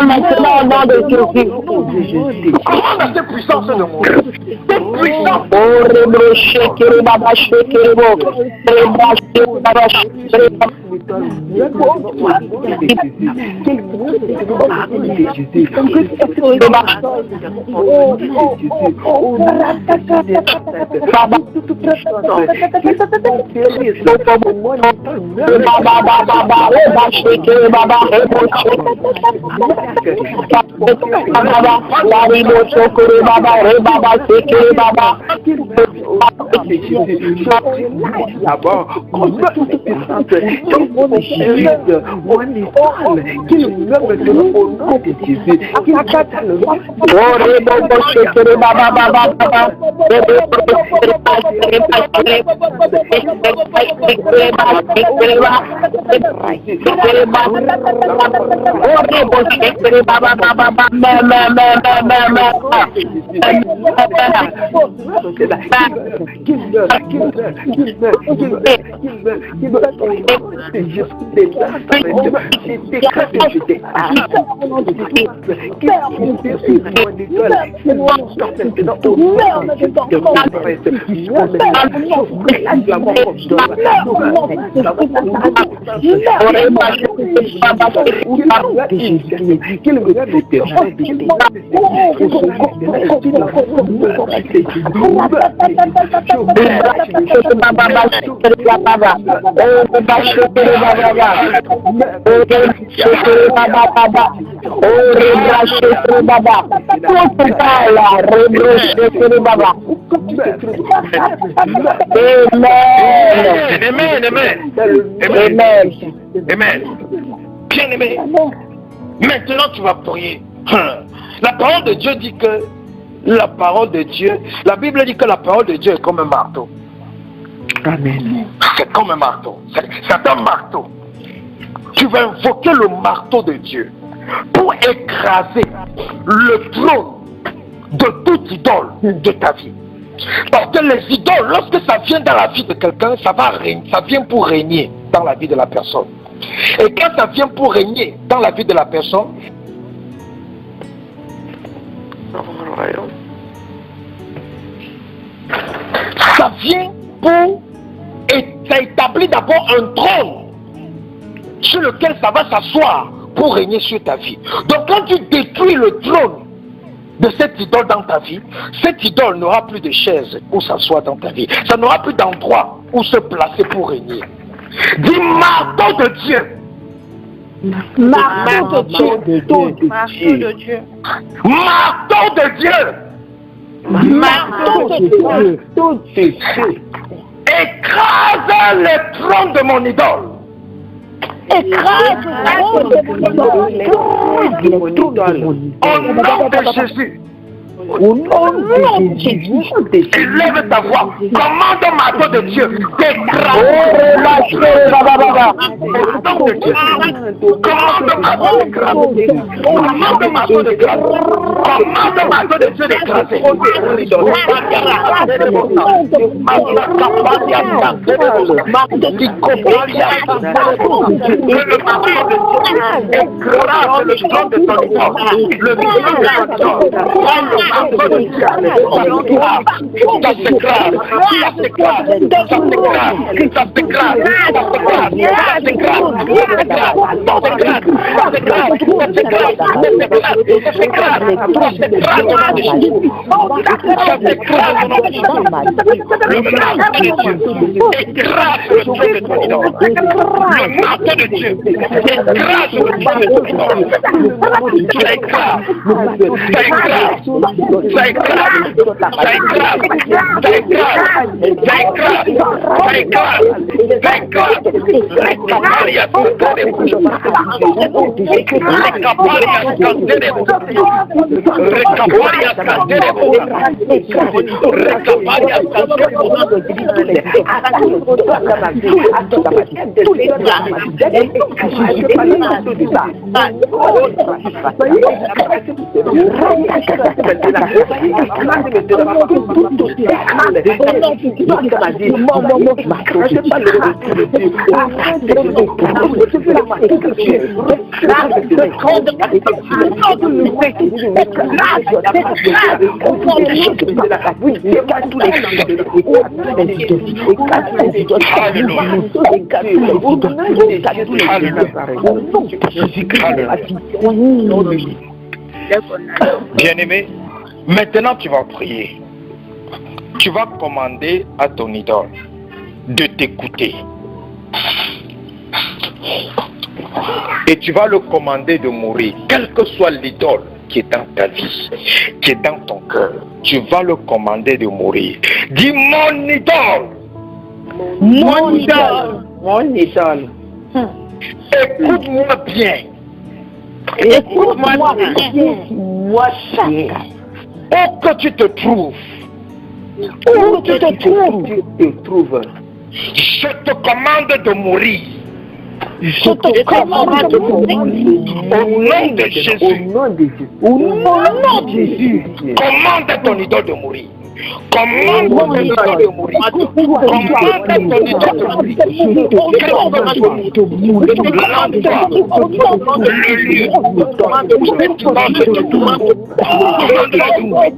maintenant au nom de Jésus. Commande à cette puissance de mourir. Cette puissance. Oh, rebroché, kiribaba, shekiribo, rebroché, baba, shekiribo. Amen. Bien aimé. Maintenant tu vas prier. La parole de Dieu dit que la Bible dit que la parole de Dieu est comme un marteau. Amen. C'est comme un marteau. C'est un marteau. Tu vas invoquer le marteau de Dieu pour écraser le trône de toute idole de ta vie. Parce que les idoles, lorsque ça vient dans la vie de quelqu'un, ça vient pour régner dans la vie de la personne. Et quand ça vient pour régner dans la vie de la personne, ça vient pour établir d'abord un trône sur lequel ça va s'asseoir pour régner sur ta vie. Donc quand tu détruis le trône de cette idole dans ta vie, cette idole n'aura plus de chaise où s'asseoir dans ta vie. Ça n'aura plus d'endroit où se placer pour régner. Dis marteau de Dieu. Marteau de Dieu. Marteau de Dieu. Marteau de Dieu. Marteau de Dieu. Écrase le trône de mon idole. Écrase Au nom de Jésus. Au nom de Jésus. Élève ta voix. Commande au marteau de Dieu d'écraser. Commande au marteau d'écraser. Commande au marteau d'écraser. Commande au marteau de Dieu d'écraser. Le sang de ton corps, le sang de ton corps, ça s'écrase, Bien-aimé, maintenant tu vas prier. Tu vas commander à ton idole de t'écouter. Et tu vas le commander de mourir. Quelle que soit l'idole qui est dans ta vie, qui est dans ton cœur, tu vas le commander de mourir. Dis mon idole. Mon idole. Mon idole. Écoute-moi bien. Écoute-moi bien. Où que tu te trouves. Où tu te trouves. Je te commande de mourir. Je te commande de mourir. Au nom de Jésus. Au nom de Jésus. Commande à ton idole de mourir. Commande à ton idole de mourir. Commande à ton idole de mourir. Le lieu où cette idole se trouve. Commande-le de mourir.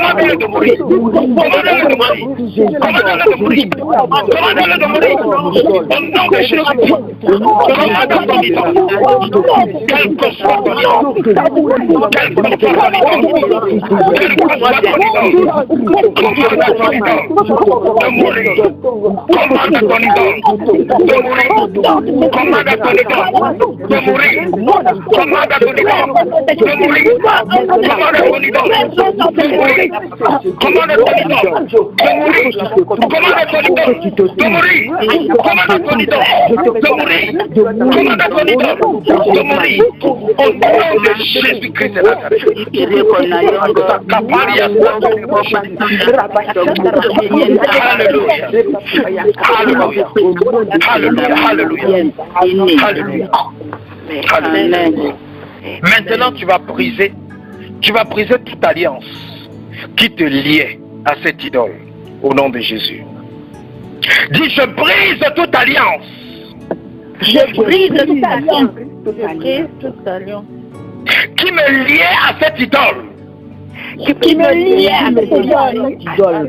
Commande-le de mourir. Commande-le de mourir. Commande-le de mourir. Au nom de Jésus. Commande à ton idole. Quel que soit ton idole. Quel que soit ton idole. Jésus-Christ de Nazareth. Maintenant, tu vas briser toute alliance qui te liait à cette idole au nom de Jésus. Dis, je brise toute alliance. Je brise toute alliance. Qui me liait à cette idole. Qui me liait à cette idole.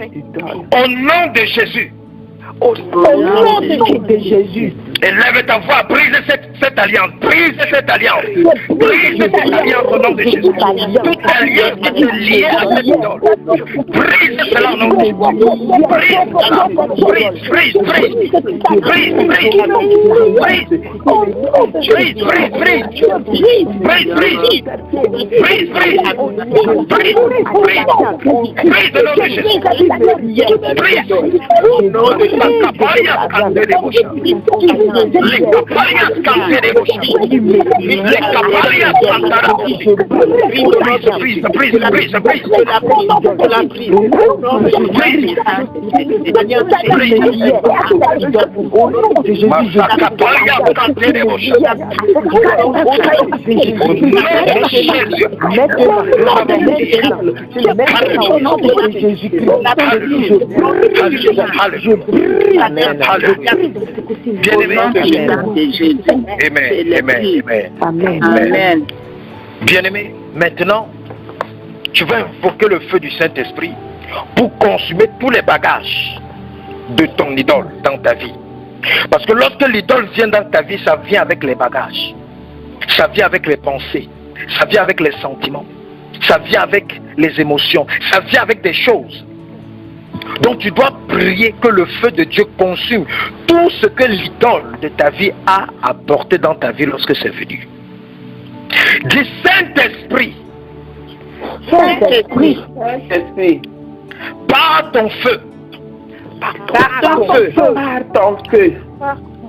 Au nom de Jésus. Au nom de Jésus. Élève ta voix, brise cette alliance, brise cette alliance, brise cette alliance au nom de Jésus. Toute alliance qui te lie à cette idole, brise cela au nom de Jésus. Brise, Amen. Bien-aimé, maintenant, tu vas invoquer le feu du Saint-Esprit pour consumer tous les bagages de ton idole dans ta vie. Parce que lorsque l'idole vient dans ta vie, ça vient avec les bagages. Ça vient avec les pensées. Ça vient avec les sentiments. Ça vient avec les émotions. Ça vient avec des choses. Donc tu dois prier que le feu de Dieu consume tout ce que l'idole de ta vie a apporté dans ta vie lorsque c'est venu. Dis Saint-Esprit. Saint-Esprit. Par ton feu.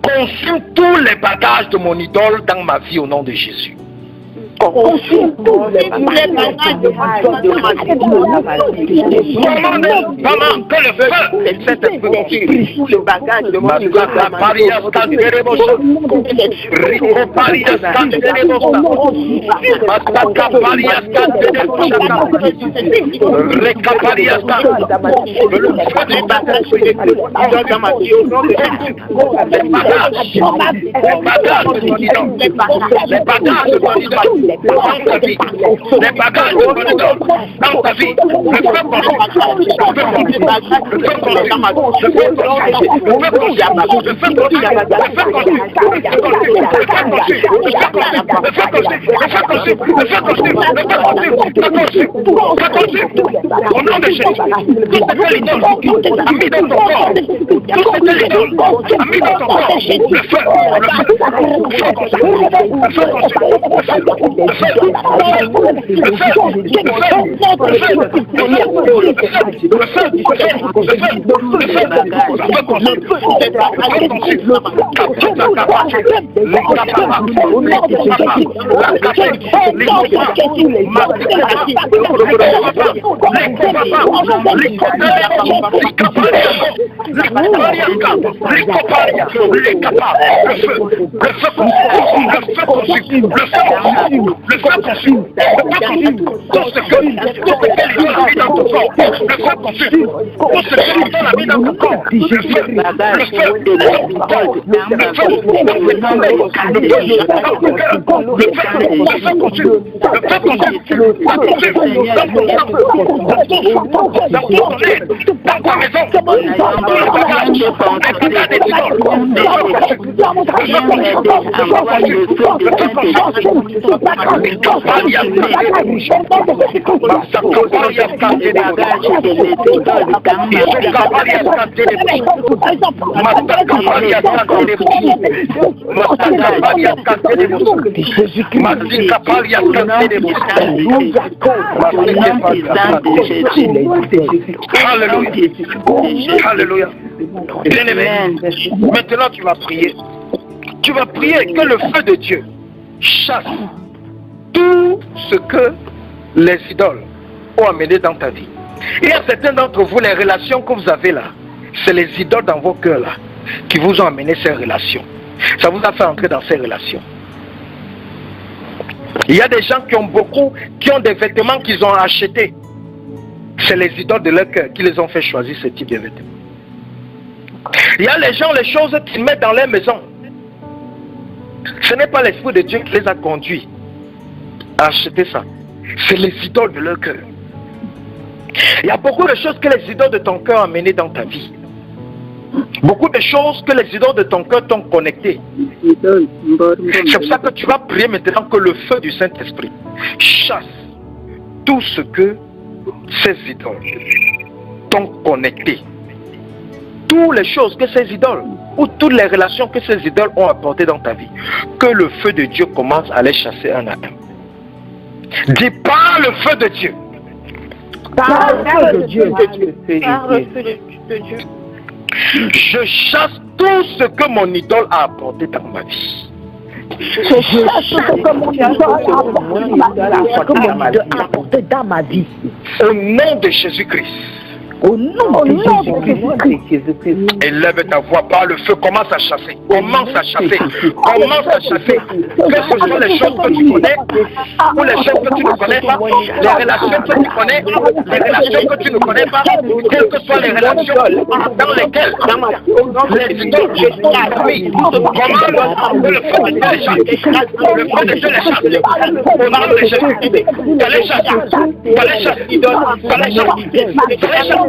Consume tous les bagages de mon idole dans ma vie au nom de Jésus. Consume tous les bagages de mon idole dans ma vie. Maman, que le feu de Saint-Esprit tous les bagages de mon idole dans ma vie. Les bagages de mon idole dans ta vie, le feu au nom de Jésus. Tout ce que l'idole a mis dans ton corps, tout ce que l'idole a mis dans ton corps, le feu, Alléluia. Bien-aimé, maintenant tu vas prier. Tu vas prier que le feu de Dieu chasse tout ce que les idoles ont amené dans ta vie. Il y a certains d'entre vous, les relations que vous avez là, c'est les idoles dans vos cœurs là qui vous ont amené ces relations. Ça vous a fait entrer dans ces relations. Il y a des gens qui ont beaucoup, qui ont des vêtements qu'ils ont achetés. C'est les idoles de leur cœur qui les ont fait choisir ce type de vêtements. Il y a les gens, les choses qu'ils mettent dans leur maison. Ce n'est pas l'Esprit de Dieu qui les a conduits à acheter ça. C'est les idoles de leur cœur. Il y a beaucoup de choses que les idoles de ton cœur ont amenées dans ta vie. Beaucoup de choses que les idoles de ton cœur t'ont connecté. C'est pour ça que tu vas prier maintenant que le feu du Saint-Esprit chasse tout ce que ces idoles t'ont connecté. Toutes les choses que ces idoles ou toutes les relations que ces idoles ont apportées dans ta vie, que le feu de Dieu commence à les chasser un à un. Dis par le feu de Dieu. Par le feu de Dieu. Par le feu de Dieu. Je chasse tout ce que mon idole a apporté dans ma vie. Je cherche ce que mon idole a apporté dans ma vie. Au nom de Jésus-Christ. Au nom de Jésus-Christ. Élève ta voix par le feu, commence à chasser. Commence à chasser. Commence à chasser. Que ce soit les choses que tu connais ou les choses que tu ne connais pas, les relations que tu connais, les relations que tu ne connais pas, quelles que soient les relations dans lesquelles les idoles, oui, comment le feu de Dieu les chasse. Le feu de Dieu les chasse. Au nom de Jésus. Qu'elle les chasse. Qu'elle les chasse. Qu'elle les chasse. Qu'elle les chasse.